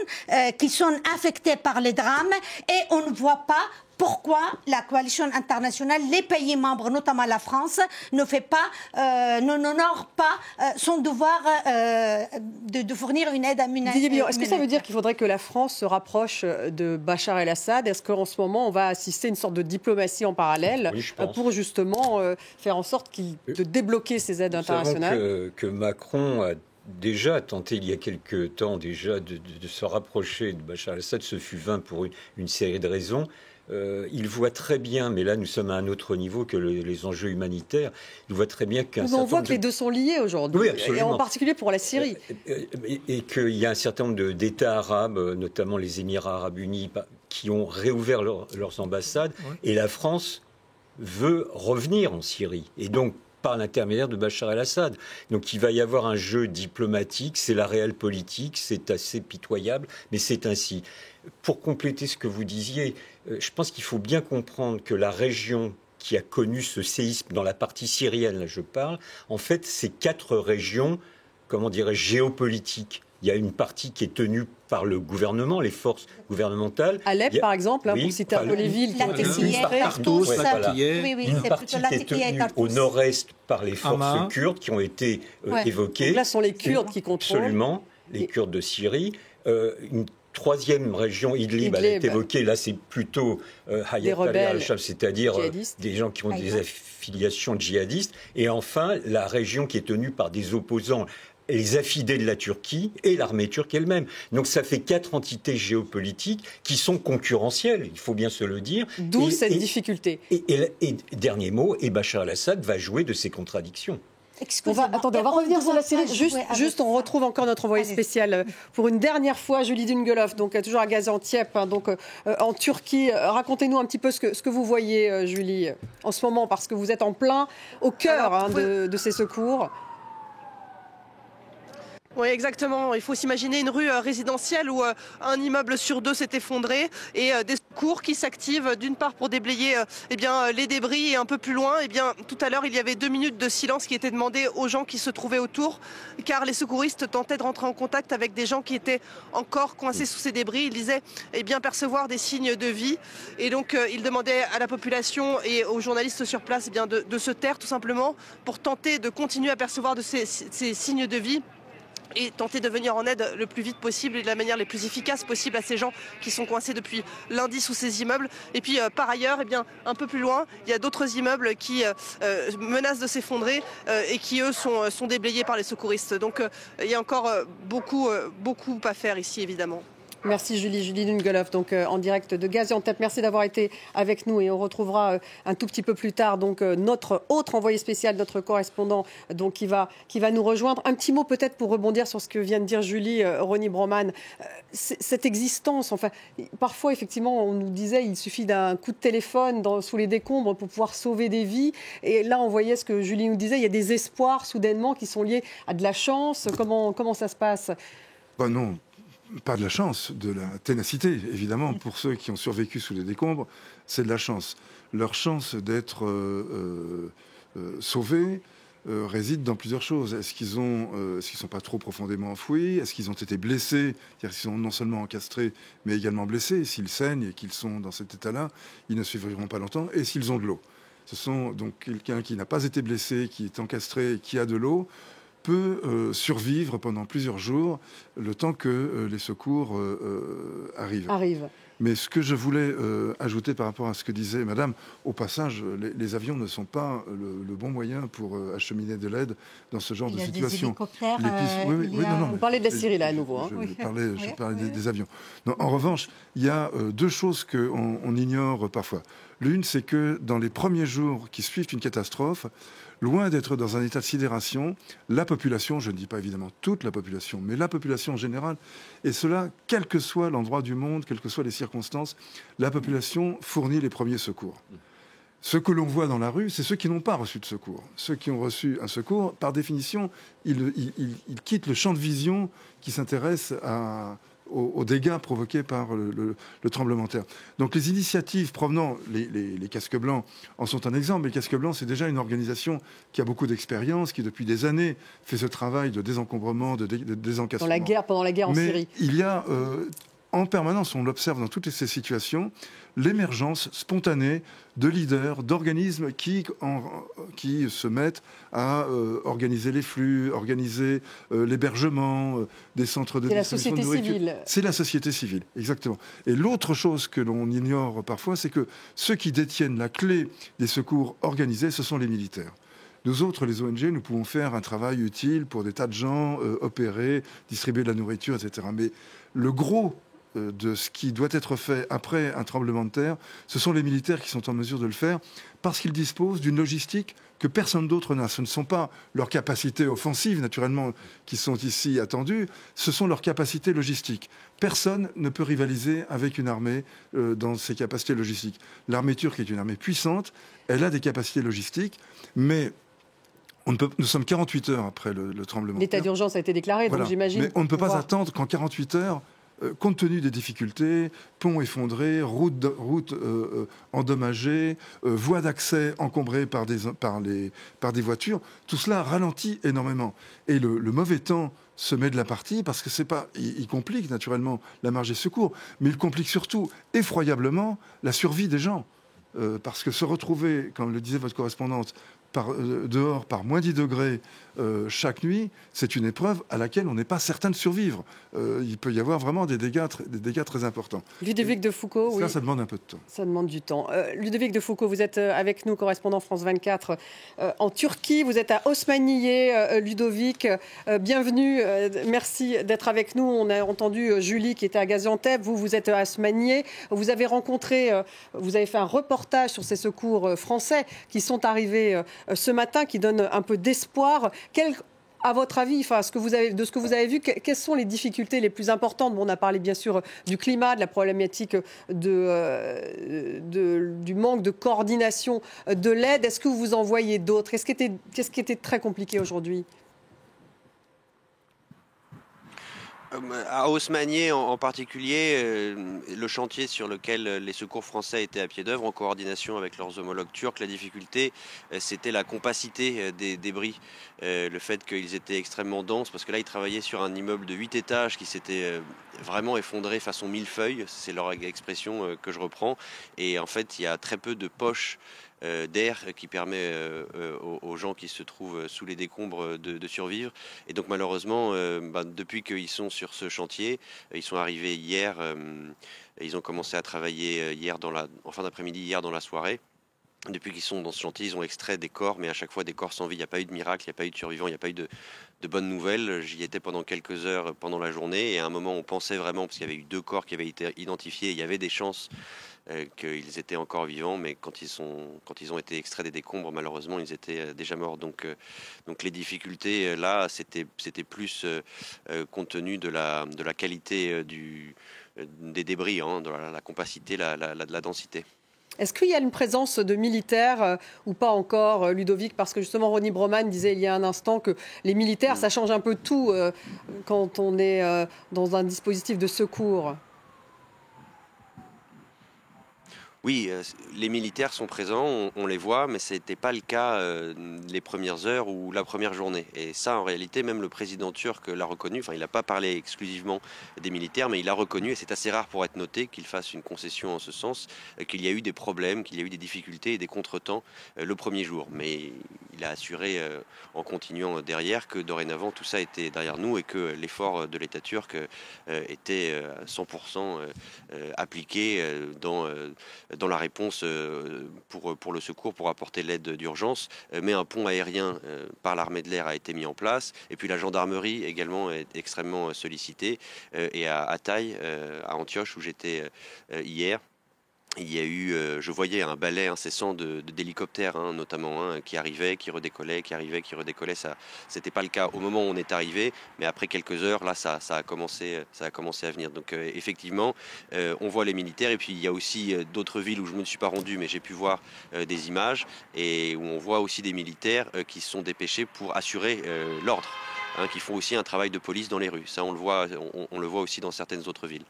qui sont affectées par les drames, et on ne voit pas pourquoi la coalition internationale, les pays membres, notamment la France, n'honore pas son devoir de fournir une aide humanitaire. Est-ce que ça veut dire qu'il faudrait que la France se rapproche de Bachar el-Assad? Est-ce qu'en ce moment, on va assister à une sorte de diplomatie en parallèle pour justement faire en sorte de débloquer ces aides internationales? Nous savons que Macron a déjà tenté il y a quelque temps déjà de se rapprocher de Bachar el-Assad. Ce fut vain pour une série de raisons. Il voit très bien, mais là nous sommes à un autre niveau que les enjeux humanitaires, il voit très bien on voit que les deux sont liés aujourd'hui, et en particulier pour la Syrie. Et qu'il y a un certain nombre d'États arabes, notamment les Émirats arabes unis, qui ont réouvert leurs ambassades, et la France veut revenir en Syrie. Et donc, par l'intermédiaire de Bachar el-Assad. Donc il va y avoir un jeu diplomatique, c'est la réelle politique, c'est assez pitoyable, mais c'est ainsi. Pour compléter ce que vous disiez, je pense qu'il faut bien comprendre que la région qui a connu ce séisme, dans la partie syrienne, là je parle, en fait c'est 4 régions, comment dirais-je, géopolitiques. Il y a une partie qui est tenue par le gouvernement, les forces gouvernementales. Alep, par exemple, pour citer un peu les villes qui ont été sinistrées. Une partie qui est tenue au nord-est par les forces kurdes qui ont été évoquées. Donc là, ce sont les Kurdes qui contrôlent. Absolument, les Kurdes de Syrie. Une troisième région, Idlib, elle est évoquée. Là, c'est plutôt Hayat al-Sham, c'est-à-dire des gens qui ont des affiliations djihadistes. Et enfin, la région qui est tenue par des opposants, les affidés de la Turquie et l'armée turque elle-même. Donc ça fait 4 entités géopolitiques qui sont concurrentielles, il faut bien se le dire. D'où cette difficulté. Et dernier mot, et Bachar el-Assad va jouer de ces contradictions. On va revenir sur la Syrie. Juste, on retrouve encore notre envoyé spécial pour une dernière fois, Julie Dungeloff, donc toujours à Gaziantep, en Turquie. Racontez-nous un petit peu ce que vous voyez, Julie, en ce moment, parce que vous êtes en plein au cœur de ces secours. Oui, exactement. Il faut s'imaginer une rue résidentielle où un immeuble sur 2 s'est effondré et des secours qui s'activent d'une part pour déblayer les débris, et un peu plus loin, tout à l'heure, il y avait 2 minutes de silence qui étaient demandées aux gens qui se trouvaient autour, car les secouristes tentaient de rentrer en contact avec des gens qui étaient encore coincés sous ces débris. Ils disaient percevoir des signes de vie, et donc ils demandaient à la population et aux journalistes sur place de se taire tout simplement pour tenter de continuer à percevoir de ces signes de vie et tenter de venir en aide le plus vite possible et de la manière la plus efficace possible à ces gens qui sont coincés depuis lundi sous ces immeubles. Et puis par ailleurs, un peu plus loin, il y a d'autres immeubles qui menacent de s'effondrer et qui eux sont déblayés par les secouristes. Donc il y a encore beaucoup à faire ici évidemment. Merci Julie Dungeloff, donc en direct de Gaziantep. Merci d'avoir été avec nous, et on retrouvera un tout petit peu plus tard notre autre envoyé spécial, notre correspondant qui va nous rejoindre. Un petit mot peut-être pour rebondir sur ce que vient de dire Julie, Ronnie Broman. Cette existence, parfois effectivement on nous disait il suffit d'un coup de téléphone sous les décombres pour pouvoir sauver des vies, et là on voyait ce que Julie nous disait, il y a des espoirs soudainement qui sont liés à de la chance. Comment ça se passe? Non. Pas de la chance, de la ténacité, évidemment. Pour ceux qui ont survécu sous les décombres, c'est de la chance. Leur chance d'être sauvés réside dans plusieurs choses. Est-ce qu'ils sont pas trop profondément enfouis? Est-ce qu'ils ont été blessés? C'est-à-dire qu'ils sont non seulement encastrés, mais également blessés. S'ils saignent et qu'ils sont dans cet état-là, ils ne survivront pas longtemps. Et s'ils ont de l'eau. Ce sont donc quelqu'un qui n'a pas été blessé, qui est encastré et qui a de l'eau, peut survivre pendant plusieurs jours, le temps que les secours arrivent. Mais ce que je voulais ajouter par rapport à ce que disait Madame, au passage, les avions ne sont pas le bon moyen pour acheminer de l'aide dans ce genre de situation. Vous parlez de la Syrie là à nouveau. Je parlais des avions. Non, en revanche, il y a 2 choses qu'on ignore parfois. L'une, c'est que dans les premiers jours qui suivent une catastrophe, loin d'être dans un état de sidération, la population, je ne dis pas évidemment toute la population, mais la population en général, et cela, quel que soit l'endroit du monde, quelles que soient les circonstances, la population fournit les premiers secours. Ce que l'on voit dans la rue, c'est ceux qui n'ont pas reçu de secours. Ceux qui ont reçu un secours, par définition, ils quittent le champ de vision qui s'intéresse aux dégâts provoqués par le tremblement de terre. Donc les initiatives provenant, les casques blancs en sont un exemple. Les casques blancs, c'est déjà une organisation qui a beaucoup d'expérience, qui depuis des années fait ce travail de désencombrement, de désencastrement. Pendant la guerre en Syrie. Il y a en permanence, on l'observe dans toutes ces situations, l'émergence spontanée de leaders, d'organismes qui se mettent à organiser les flux, organiser l'hébergement, des centres de distribution de nourriture. C'est la société civile. C'est la société civile, exactement. Et l'autre chose que l'on ignore parfois, c'est que ceux qui détiennent la clé des secours organisés, ce sont les militaires. Nous autres, les ONG, nous pouvons faire un travail utile pour des tas de gens, opérer, distribuer de la nourriture, etc. Mais le gros de ce qui doit être fait après un tremblement de terre, ce sont les militaires qui sont en mesure de le faire parce qu'ils disposent d'une logistique que personne d'autre n'a. Ce ne sont pas leurs capacités offensives, naturellement, qui sont ici attendues, ce sont leurs capacités logistiques. Personne ne peut rivaliser avec une armée dans ses capacités logistiques. L'armée turque est une armée puissante, elle a des capacités logistiques, mais nous sommes 48 heures après le tremblement de terre. L'état d'urgence a été déclaré, donc j'imagine. Mais on ne peut pas attendre qu'en 48 heures, compte tenu des difficultés, ponts effondrés, routes endommagées, voies d'accès encombrées par des voitures, tout cela ralentit énormément. Et le mauvais temps se met de la partie parce que il complique naturellement la marge des secours, mais il complique surtout effroyablement la survie des gens. Parce que se retrouver, comme le disait votre correspondante, dehors par moins 10 degrés chaque nuit, c'est une épreuve à laquelle on n'est pas certain de survivre. Il peut y avoir vraiment des dégâts très importants. Ludovic de Foucauld, oui. Ça demande un peu de temps. Ça demande du temps. Ludovic de Foucauld, vous êtes avec nous, correspondant France 24 en Turquie. Vous êtes à Osmaniye, Ludovic. Bienvenue. Merci d'être avec nous. On a entendu Julie qui était à Gaziantep. Vous êtes à Osmaniye. Vous avez fait un reportage sur ces secours français qui sont arrivés ce matin, qui donnent un peu d'espoir. À votre avis, de ce que vous avez vu, quelles sont les difficultés les plus importantes ? On a parlé bien sûr du climat, de la problématique du manque de coordination de l'aide. Est-ce que vous en voyez d'autres ? Qu'est-ce qui était très compliqué aujourd'hui ? À Osmaniye en particulier, le chantier sur lequel les secours français étaient à pied d'œuvre en coordination avec leurs homologues turcs, la difficulté c'était la compacité des débris, le fait qu'ils étaient extrêmement denses, parce que là ils travaillaient sur un immeuble de 8 étages qui s'était vraiment effondré façon millefeuille, c'est leur expression que je reprends, et en fait il y a très peu de poches d'air qui permet aux gens qui se trouvent sous les décombres de survivre. Et donc malheureusement, depuis qu'ils sont sur ce chantier, ils sont arrivés hier, ils ont commencé à travailler en fin d'après-midi, hier dans la soirée. Depuis qu'ils sont dans ce chantier, ils ont extrait des corps, mais à chaque fois des corps sans vie. Il n'y a pas eu de miracle, il n'y a pas eu de survivants, il n'y a pas eu de bonnes nouvelles. J'y étais pendant quelques heures pendant la journée, et à un moment on pensait vraiment, parce qu'il y avait eu 2 corps qui avaient été identifiés, il y avait des chances qu'ils étaient encore vivants, mais quand ils ont été extraits des décombres, malheureusement, ils étaient déjà morts. Donc les difficultés, là, c'était plus compte tenu de la qualité des débris, de la compacité, la densité. Est-ce qu'il y a une présence de militaires ou pas encore, Ludovic ? Parce que justement, Ronnie Broman disait il y a un instant que les militaires, ça change un peu tout quand on est dans un dispositif de secours. Oui, les militaires sont présents, on les voit, mais ce n'était pas le cas les premières heures ou la première journée. Et ça, en réalité, même le président turc l'a reconnu. Enfin, il n'a pas parlé exclusivement des militaires, mais il a reconnu, et c'est assez rare pour être noté, qu'il fasse une concession en ce sens, qu'il y a eu des problèmes, qu'il y a eu des difficultés et des contretemps le premier jour. Mais il a assuré, en continuant derrière, que dorénavant, tout ça était derrière nous et que l'effort de l'État turc était 100% appliqué dans la réponse pour le secours, pour apporter l'aide d'urgence. Mais un pont aérien par l'armée de l'air a été mis en place. Et puis la gendarmerie également est extrêmement sollicitée. Et à Hatay, à Antioche, où j'étais hier, Il y a eu, je voyais un balai incessant d'hélicoptères, notamment qui arrivait, qui redécollait, qui arrivait, qui redécollait. Ça, c'était pas le cas au moment où on est arrivé, mais après quelques heures, là, ça a commencé à venir. Donc effectivement, on voit les militaires. Et puis il y a aussi d'autres villes où je ne me suis pas rendu, mais j'ai pu voir des images et où on voit aussi des militaires qui se sont dépêchés pour assurer l'ordre, qui font aussi un travail de police dans les rues. Ça, on le voit aussi dans certaines autres villes.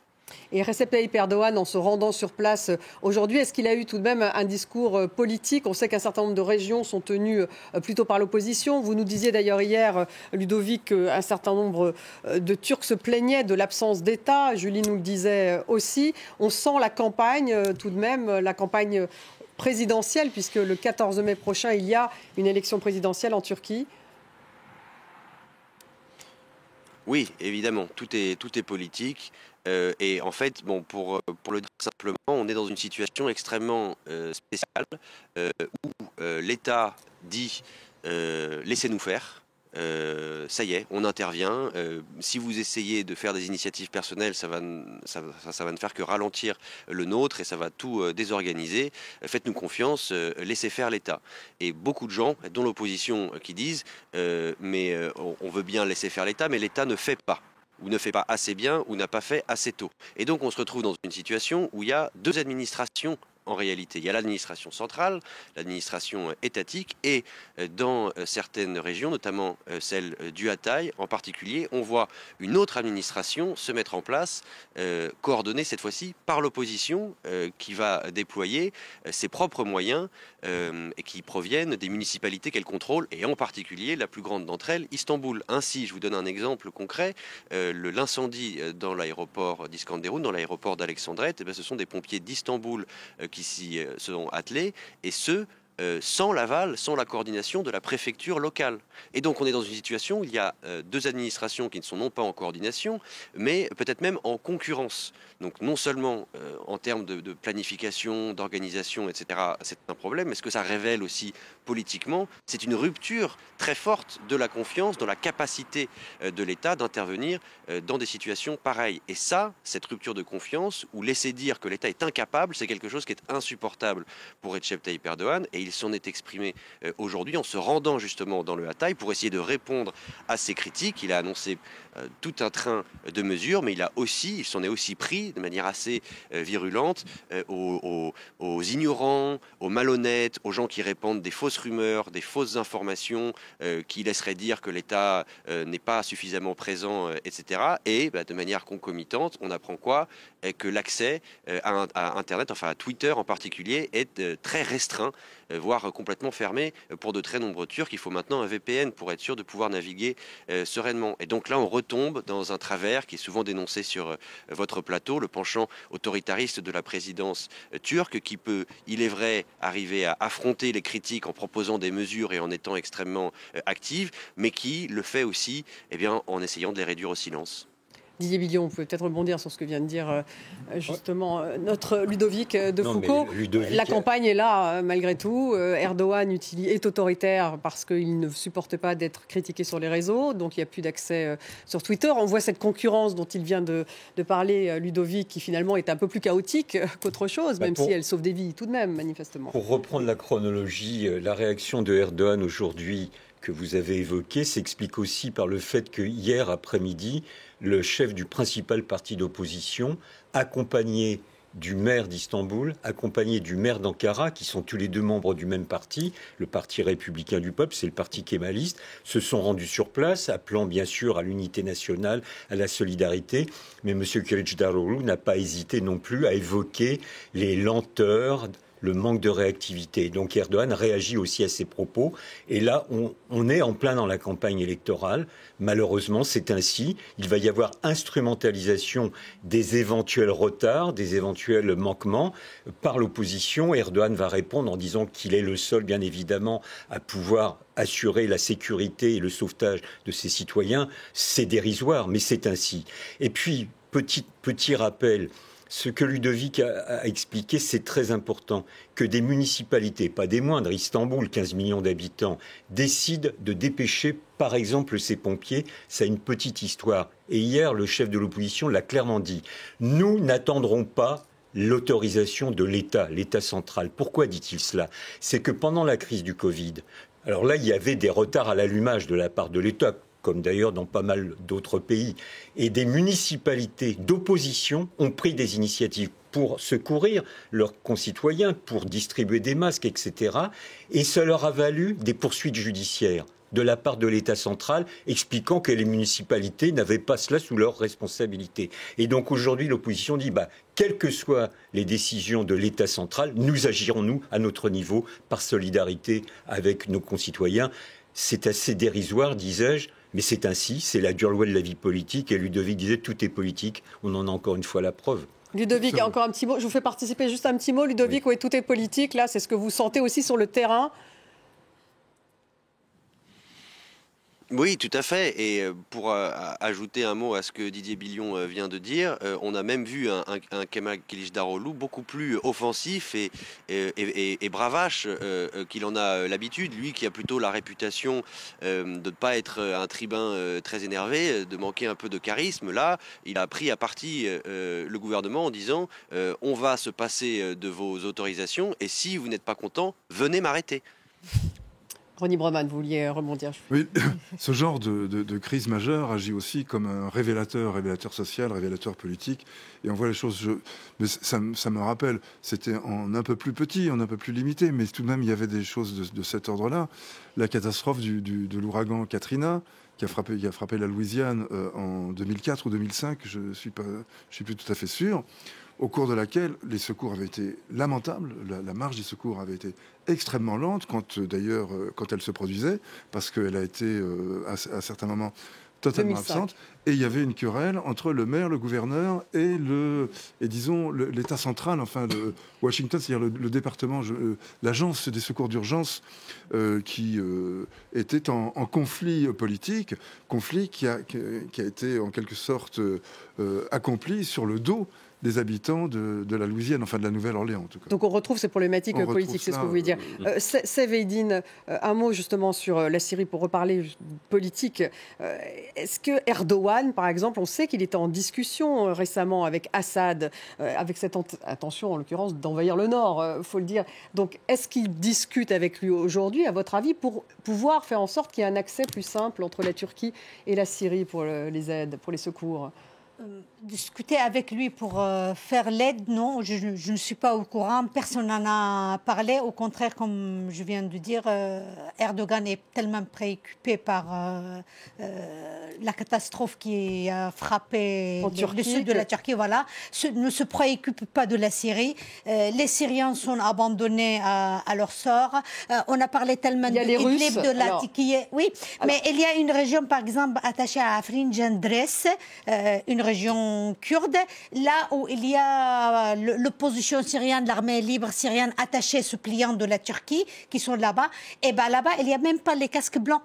Et Recep Tayyip Erdogan, en se rendant sur place aujourd'hui, est-ce qu'il a eu tout de même un discours politique? On sait qu'un certain nombre de régions sont tenues plutôt par l'opposition. Vous nous disiez d'ailleurs hier, Ludovic, qu'un certain nombre de Turcs se plaignaient de l'absence d'État. Julie nous le disait aussi. On sent la campagne, tout de même, la campagne présidentielle, puisque le 14 mai prochain, il y a une élection présidentielle en Turquie. Oui, évidemment, tout est politique. Et en fait, pour le dire simplement, on est dans une situation extrêmement spéciale où l'État dit laissez-nous faire. Ça y est, on intervient. Si vous essayez de faire des initiatives personnelles, ça va ne faire que ralentir le nôtre et ça va tout désorganiser. Faites-nous confiance, laissez faire l'État. Et beaucoup de gens, dont l'opposition, qui disent mais on veut bien laisser faire l'État, mais l'État ne fait pas. Ou ne fait pas assez bien, ou n'a pas fait assez tôt. Et donc on se retrouve dans une situation où il y a deux administrations en réalité. Il y a l'administration centrale, l'administration étatique, et dans certaines régions, notamment celle du Hatay en particulier, on voit une autre administration se mettre en place, coordonnée cette fois-ci par l'opposition, qui va déployer ses propres moyens et qui proviennent des municipalités qu'elle contrôle, et en particulier la plus grande d'entre elles, Istanbul. Ainsi, je vous donne un exemple concret, l'incendie dans l'aéroport d'Iskenderun, dans l'aéroport d'Alexandrette, ce sont des pompiers d'Istanbul qui s'y sont attelés, et ce, sans l'aval, sans la coordination de la préfecture locale. Et donc on est dans une situation où il y a deux administrations qui ne sont non pas en coordination, mais peut-être même en concurrence. Donc non seulement en termes de planification, d'organisation, etc., c'est un problème, mais ce que ça révèle aussi politiquement, c'est une rupture très forte de la confiance dans la capacité de l'État d'intervenir dans des situations pareilles. Et ça, cette rupture de confiance, ou laisser dire que l'État est incapable, c'est quelque chose qui est insupportable pour Recep Tayyip Erdogan, et il s'en est exprimé aujourd'hui en se rendant justement dans le Hatay pour essayer de répondre à ces critiques. Il a annoncé tout un train de mesures, mais il s'en est aussi pris de manière assez virulente aux ignorants, aux malhonnêtes, aux gens qui répandent des fausses rumeurs, des fausses informations qui laisseraient dire que l'État n'est pas suffisamment présent, etc. Et de manière concomitante, on apprend quoi? Que l'accès à Internet, enfin à Twitter en particulier, est très restreint, voire complètement fermé pour de très nombreux Turcs. Il faut maintenant un VPN pour être sûr de pouvoir naviguer sereinement. Et donc là, on retombe dans un travers qui est souvent dénoncé sur votre plateau, le penchant autoritariste de la présidence turque, qui peut, il est vrai, arriver à affronter les critiques en proposant des mesures et en étant extrêmement active, mais qui le fait aussi en essayant de les réduire au silence. Didier Billon, vous pouvez peut-être rebondir sur ce que vient de dire justement notre Ludovic de Foucault. La campagne est là, malgré tout. Erdogan est autoritaire parce qu'il ne supporte pas d'être critiqué sur les réseaux, donc il n'y a plus d'accès sur Twitter. On voit cette concurrence dont il vient de parler, Ludovic, qui finalement est un peu plus chaotique qu'autre chose, même si elle sauve des vies tout de même, manifestement. Pour reprendre la chronologie, la réaction de Erdogan aujourd'hui que vous avez évoquée s'explique aussi par le fait que hier après-midi, le chef du principal parti d'opposition, accompagné du maire d'Istanbul, accompagné du maire d'Ankara, qui sont tous les deux membres du même parti, le Parti républicain du peuple, c'est le parti kémaliste, se sont rendus sur place, appelant bien sûr à l'unité nationale, à la solidarité. Mais M. Kılıçdaroğlu n'a pas hésité non plus à évoquer les lenteurs, le manque de réactivité. Donc Erdogan réagit aussi à ces propos. Et là, on est en plein dans la campagne électorale. Malheureusement, c'est ainsi. Il va y avoir instrumentalisation des éventuels retards, des éventuels manquements par l'opposition. Erdogan va répondre en disant qu'il est le seul, bien évidemment, à pouvoir assurer la sécurité et le sauvetage de ses citoyens. C'est dérisoire, mais c'est ainsi. Et puis, petit rappel, ce que Ludovic a expliqué, c'est très important, que des municipalités, pas des moindres, Istanbul, 15 millions d'habitants, décident de dépêcher, par exemple, ces pompiers. Ça a une petite histoire. Et hier, le chef de l'opposition l'a clairement dit. Nous n'attendrons pas l'autorisation de l'État central. Pourquoi dit-il cela? C'est que pendant la crise du Covid, alors là, il y avait des retards à l'allumage de la part de l'État, comme d'ailleurs dans pas mal d'autres pays. Et des municipalités d'opposition ont pris des initiatives pour secourir leurs concitoyens, pour distribuer des masques, etc. Et ça leur a valu des poursuites judiciaires de la part de l'État central, expliquant que les municipalités n'avaient pas cela sous leur responsabilité. Et donc aujourd'hui, l'opposition dit, quelles que soient les décisions de l'État central, nous agirons, nous, à notre niveau, par solidarité avec nos concitoyens. C'est assez dérisoire, disais-je, mais c'est ainsi, c'est la dure loi de la vie politique. Et Ludovic disait, tout est politique. On en a encore une fois la preuve. Ludovic, encore un petit mot. Je vous fais participer juste un petit mot. Ludovic, oui, tout est politique. Là, c'est ce que vous sentez aussi sur le terrain. Oui, tout à fait. Et pour ajouter un mot à ce que Didier Billon vient de dire, on a même vu un Kemal Kılıçdaroğlu beaucoup plus offensif et bravache qu'il en a l'habitude. Lui qui a plutôt la réputation de ne pas être un tribun très énervé, de manquer un peu de charisme. Là, il a pris à partie le gouvernement en disant on va se passer de vos autorisations et si vous n'êtes pas content, venez m'arrêter. Ronnie Broman, vous vouliez rebondir. Oui, ce genre de crise majeure agit aussi comme un révélateur social, révélateur politique. Et on voit les choses... Mais ça me rappelle, c'était en un peu plus petit, en un peu plus limité, mais tout de même, il y avait des choses de cet ordre-là. La catastrophe de l'ouragan Katrina, qui a frappé la Louisiane en 2004 ou 2005, je ne suis plus tout à fait sûr, au cours de laquelle les secours avaient été lamentables, la marche des secours avait été extrêmement lente, quand elle se produisait, parce qu'elle a été à certains moments totalement 2005. absente, et il y avait une querelle entre le maire, le gouverneur et disons l'État central, enfin de Washington, c'est-à-dire le département, l'agence des secours d'urgence qui était en conflit politique, conflit qui a été en quelque sorte accompli sur le dos des habitants de la Louisiane, enfin de la Nouvelle-Orléans en tout cas. Donc on retrouve ces problématiques politiques, c'est ce que vous voulez dire. Seveydin, un mot justement sur la Syrie pour reparler politique. Est-ce que Erdogan, par exemple, on sait qu'il était en discussion récemment avec Assad, avec cette intention en l'occurrence d'envahir le Nord, faut le dire. Donc est-ce qu'il discute avec lui aujourd'hui, à votre avis, pour pouvoir faire en sorte qu'il y ait un accès plus simple entre la Turquie et la Syrie pour les aides, pour les secours ? Discuter avec lui pour faire l'aide, non, je ne suis pas au courant. Personne n'en a parlé. Au contraire, comme je viens de dire, Erdogan est tellement préoccupé par la catastrophe qui a frappé le sud de la Turquie. Voilà, ne se préoccupe pas de la Syrie. Les Syriens sont abandonnés à leur sort. On a parlé tellement de Latakia. Oui, mais il y a une région, par exemple, attachée à Afrin, Gendres, une région kurde, là où il y a l'opposition syrienne, l'armée libre syrienne attachée, suppliant de la Turquie, qui sont là-bas. Et bien là-bas, il n'y a même pas les casques blancs.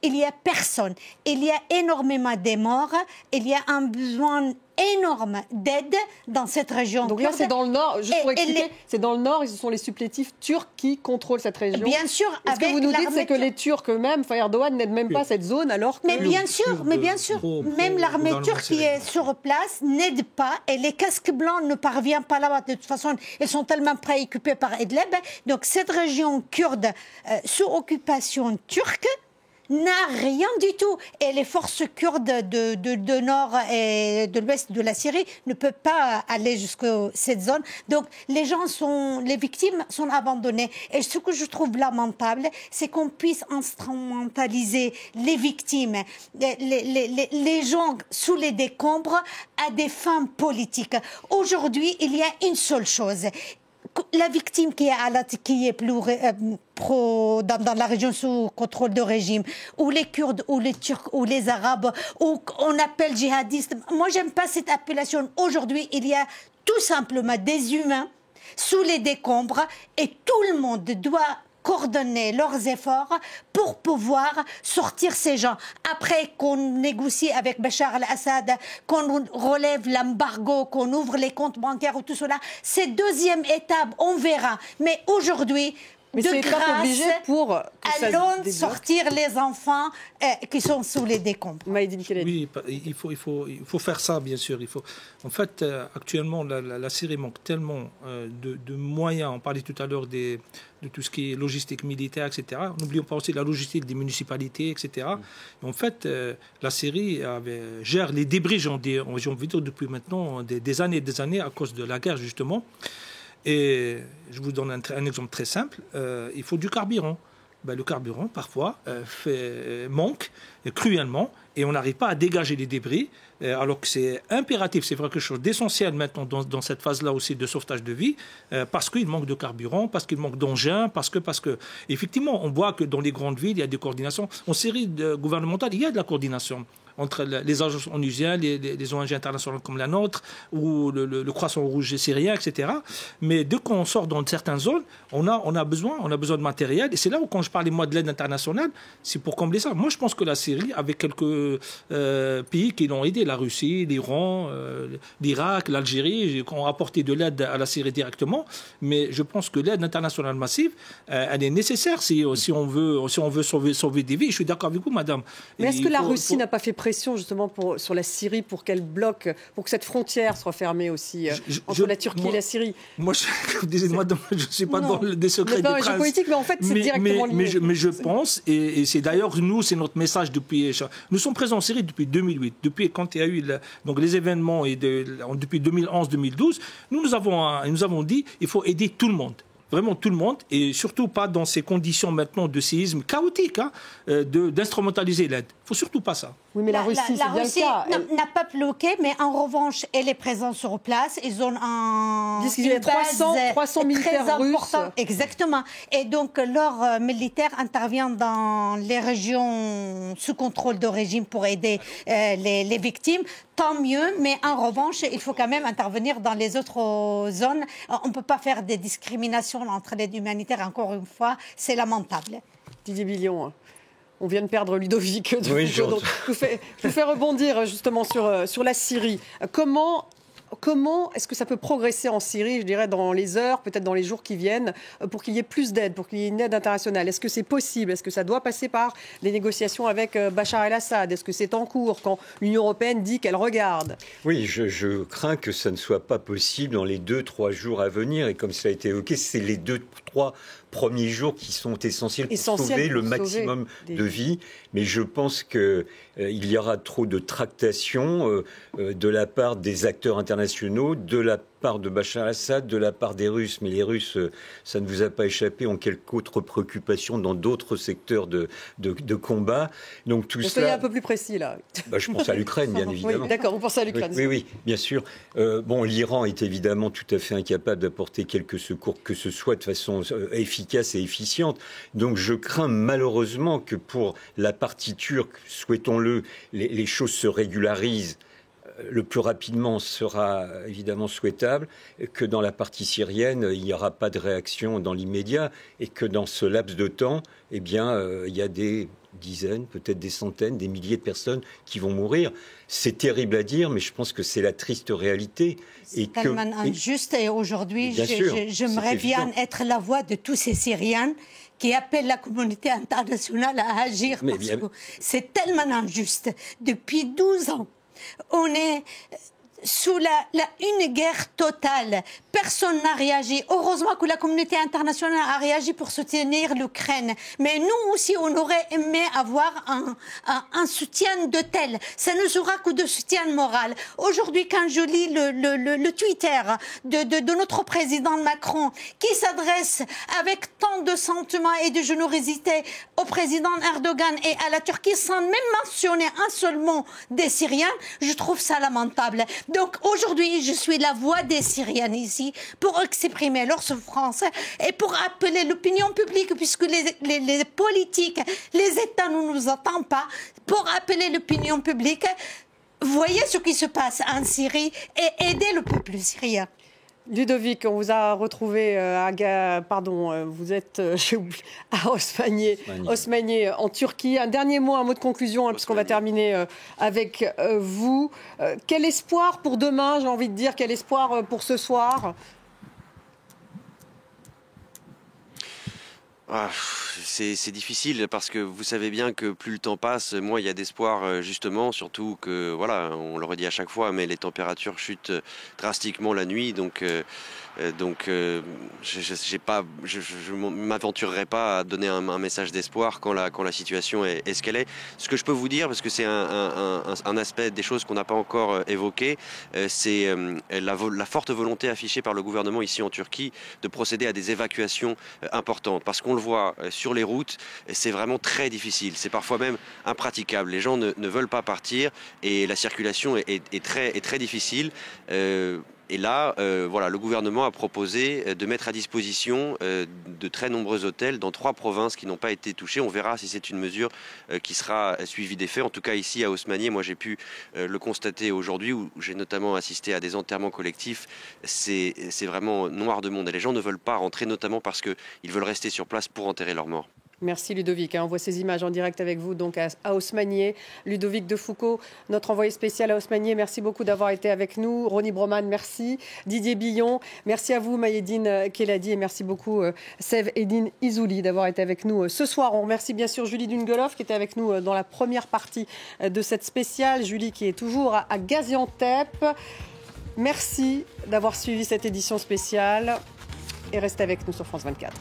Il n'y a personne. Il y a énormément de morts. Il y a un besoin énorme d'aide dans cette région. Donc là, c'est dans le nord. Juste pour expliquer, c'est dans le nord et ce sont les supplétifs turcs qui contrôlent cette région. Bien sûr. Ce que vous nous dites, c'est que les Turcs eux-mêmes, Erdogan n'aide même pas cette zone, alors que... Mais bien sûr, même l'armée turque qui est sur place n'aide pas et les casques blancs ne parviennent pas là-bas. De toute façon, ils sont tellement préoccupés par Idlib. Donc cette région kurde sous occupation turque n'a rien du tout. Et les forces kurdes de nord et de l'ouest de la Syrie ne peuvent pas aller jusqu'à cette zone. Donc, les victimes sont abandonnées. Et ce que je trouve lamentable, c'est qu'on puisse instrumentaliser les victimes, les gens sous les décombres à des fins politiques. Aujourd'hui, il y a une seule chose. La victime qui est plus dans la région sous contrôle de régime, ou les Kurdes, ou les Turcs, ou les Arabes, ou qu'on appelle djihadistes. Moi, j'aime pas cette appellation. Aujourd'hui, il y a tout simplement des humains sous les décombres et tout le monde doit coordonner leurs efforts pour pouvoir sortir ces gens. Après qu'on négocie avec Bachar al-Assad, qu'on relève l'embargo, qu'on ouvre les comptes bancaires ou tout cela, c'est deuxième étape, on verra. Mais aujourd'hui, Mais c'est pas obligé pour que ça allons se sortir les enfants qui sont sous les décombres. Oui, il faut faire ça, bien sûr. En fait, actuellement, la Syrie manque tellement de moyens. On parlait tout à l'heure de tout ce qui est logistique militaire, etc. N'oublions pas aussi la logistique des municipalités, etc. En fait, la Syrie gère les débris, j'ai envie de dire, depuis maintenant des années et des années à cause de la guerre, justement. Et je vous donne un exemple très simple. Il faut du carburant. Le carburant, parfois, manque cruellement et on n'arrive pas à dégager les débris, alors que c'est impératif, c'est quelque chose d'essentiel maintenant dans cette phase-là aussi de sauvetage de vie, parce qu'il manque de carburant, parce qu'il manque d'engins, parce que effectivement, on voit que dans les grandes villes, il y a des coordinations. En Syrie gouvernementale, il y a de la coordination entre les agences onusiennes, les ONG internationales comme la nôtre, ou le Croissant Rouge syrien, etc. Mais dès qu'on sort dans certaines zones, on a besoin de matériel. Et c'est là où, quand je parlais, moi, de l'aide internationale, c'est pour combler ça. Moi, je pense que la Syrie, avec quelques pays qui l'ont aidé, la Russie, l'Iran, l'Irak, l'Algérie, qui ont apporté de l'aide à la Syrie directement. Mais je pense que l'aide internationale massive, elle est nécessaire si on veut sauver des vies. Je suis d'accord avec vous, madame. Mais est-ce que la Russie n'a pas fait pression justement sur la Syrie pour qu'elle bloque, pour que cette frontière soit fermée aussi entre la Turquie et la Syrie? Moi, je ne suis pas dans des secrets des princes. C'est politique, mais en fait, c'est directement lié. Mais je pense, et c'est d'ailleurs nous, c'est notre message depuis... Nous sommes présents en Syrie depuis 2008, depuis quand il y a eu donc les événements, depuis 2011-2012, nous avons dit il faut aider tout le monde. Vraiment tout le monde, et surtout pas dans ces conditions maintenant de séisme chaotique, d'instrumentaliser l'aide. Il ne faut surtout pas ça. Oui, mais la Russie, c'est bien le cas. N'a pas bloqué, mais en revanche, elle est présente sur place. Ils ont il y a 300 militaires russes. Exactement. Et donc, leur militaire intervient dans les régions sous contrôle de régime pour aider les victimes. Tant mieux, mais en revanche, il faut quand même intervenir dans les autres zones. On ne peut pas faire des discriminations entre l'aide humanitaire. Encore une fois, c'est lamentable. Didier Billon, on vient de perdre Ludovic. Oui, donc, je vous fais rebondir justement sur la Syrie. Comment est-ce que ça peut progresser en Syrie, je dirais, dans les heures, peut-être dans les jours qui viennent, pour qu'il y ait plus d'aide, pour qu'il y ait une aide internationale? Est-ce que c'est possible? Est-ce que ça doit passer par des négociations avec Bachar el-Assad? Est-ce que c'est en cours quand l'Union européenne dit qu'elle regarde? Oui, je crains que ça ne soit pas possible dans les 2-3 jours à venir. Et comme ça a été évoqué, c'est les 2-3 premiers jours qui sont essentiels pour sauver le maximum de vies. Mais je pense qu'il y aura trop de tractations de la part des acteurs internationaux, de la part de Bachar el-Assad, de la part des Russes. Mais les Russes, ça ne vous a pas échappé, ont quelques autres préoccupations dans d'autres secteurs de combat. Donc tout soyez un peu plus précis, là. Je pense à l'Ukraine, bien évidemment. Oui, d'accord, vous pensez à l'Ukraine. Oui, bien sûr. L'Iran est évidemment tout à fait incapable d'apporter quelque secours que ce soit de façon efficace et efficiente. Donc je crains malheureusement que pour la partie turque, souhaitons-le, les choses se régularisent le plus rapidement sera évidemment souhaitable, que dans la partie syrienne, il n'y aura pas de réaction dans l'immédiat et que dans ce laps de temps, il y a des dizaines, peut-être des centaines, des milliers de personnes qui vont mourir. C'est terrible à dire, mais je pense que c'est la triste réalité. C'est tellement injuste. Et aujourd'hui, j'aimerais bien être la voix de tous ces Syriens qui appellent la communauté internationale à agir. Parce que c'est tellement injuste. Depuis 12 ans, on est sous une guerre totale. Personne n'a réagi. Heureusement que la communauté internationale a réagi pour soutenir l'Ukraine. Mais nous aussi, on aurait aimé avoir un soutien de tel. Ça ne sera que de soutien moral. Aujourd'hui, quand je lis le Twitter de notre président Macron, qui s'adresse avec tant de sentiments et de générosité au président Erdogan et à la Turquie, sans même mentionner un seul mot des Syriens, je trouve ça lamentable. Donc aujourd'hui, je suis la voix des Syriens ici pour exprimer leur souffrance et pour appeler l'opinion publique, puisque les politiques, les États ne nous entendent pas, pour appeler l'opinion publique. Voyez ce qui se passe en Syrie et aider le peuple syrien. Ludovic, on vous a retrouvé vous êtes à Osmaniye en Turquie. Un dernier mot, un mot de conclusion, puisqu'on va terminer avec vous. Quel espoir pour demain, j'ai envie de dire, quel espoir pour ce soir? C'est difficile parce que vous savez bien que plus le temps passe, moins il y a d'espoir justement, surtout que voilà, on le redit à chaque fois, mais les températures chutent drastiquement la nuit, donc je ne m'aventurerai pas à donner un message d'espoir quand la situation est ce qu'elle est. Ce que je peux vous dire, parce que c'est un aspect des choses qu'on n'a pas encore évoqué, c'est la forte volonté affichée par le gouvernement ici en Turquie de procéder à des évacuations importantes, parce qu'on le voit sur les routes, c'est vraiment très difficile, c'est parfois même impraticable. Les gens ne veulent pas partir et la circulation est très difficile. Et là, voilà, le gouvernement a proposé de mettre à disposition de très nombreux hôtels dans 3 provinces qui n'ont pas été touchées. On verra si c'est une mesure qui sera suivie des faits. En tout cas, ici à Osmaniye, moi j'ai pu le constater aujourd'hui, où j'ai notamment assisté à des enterrements collectifs. C'est vraiment noir de monde. Et les gens ne veulent pas rentrer, notamment parce qu'ils veulent rester sur place pour enterrer leurs morts. Merci Ludovic. On voit ces images en direct avec vous donc à Osmaniye. Ludovic Defoucauld, notre envoyé spécial à Osmaniye, merci beaucoup d'avoir été avec nous. Ronnie Broman, merci. Didier Billon, merci à vous Maïeddine Keladi et merci beaucoup Sev Eddine Izouli d'avoir été avec nous ce soir. On remercie bien sûr Julie Dungelov qui était avec nous dans la première partie de cette spéciale. Julie qui est toujours à Gaziantep. Merci d'avoir suivi cette édition spéciale et restez avec nous sur France 24.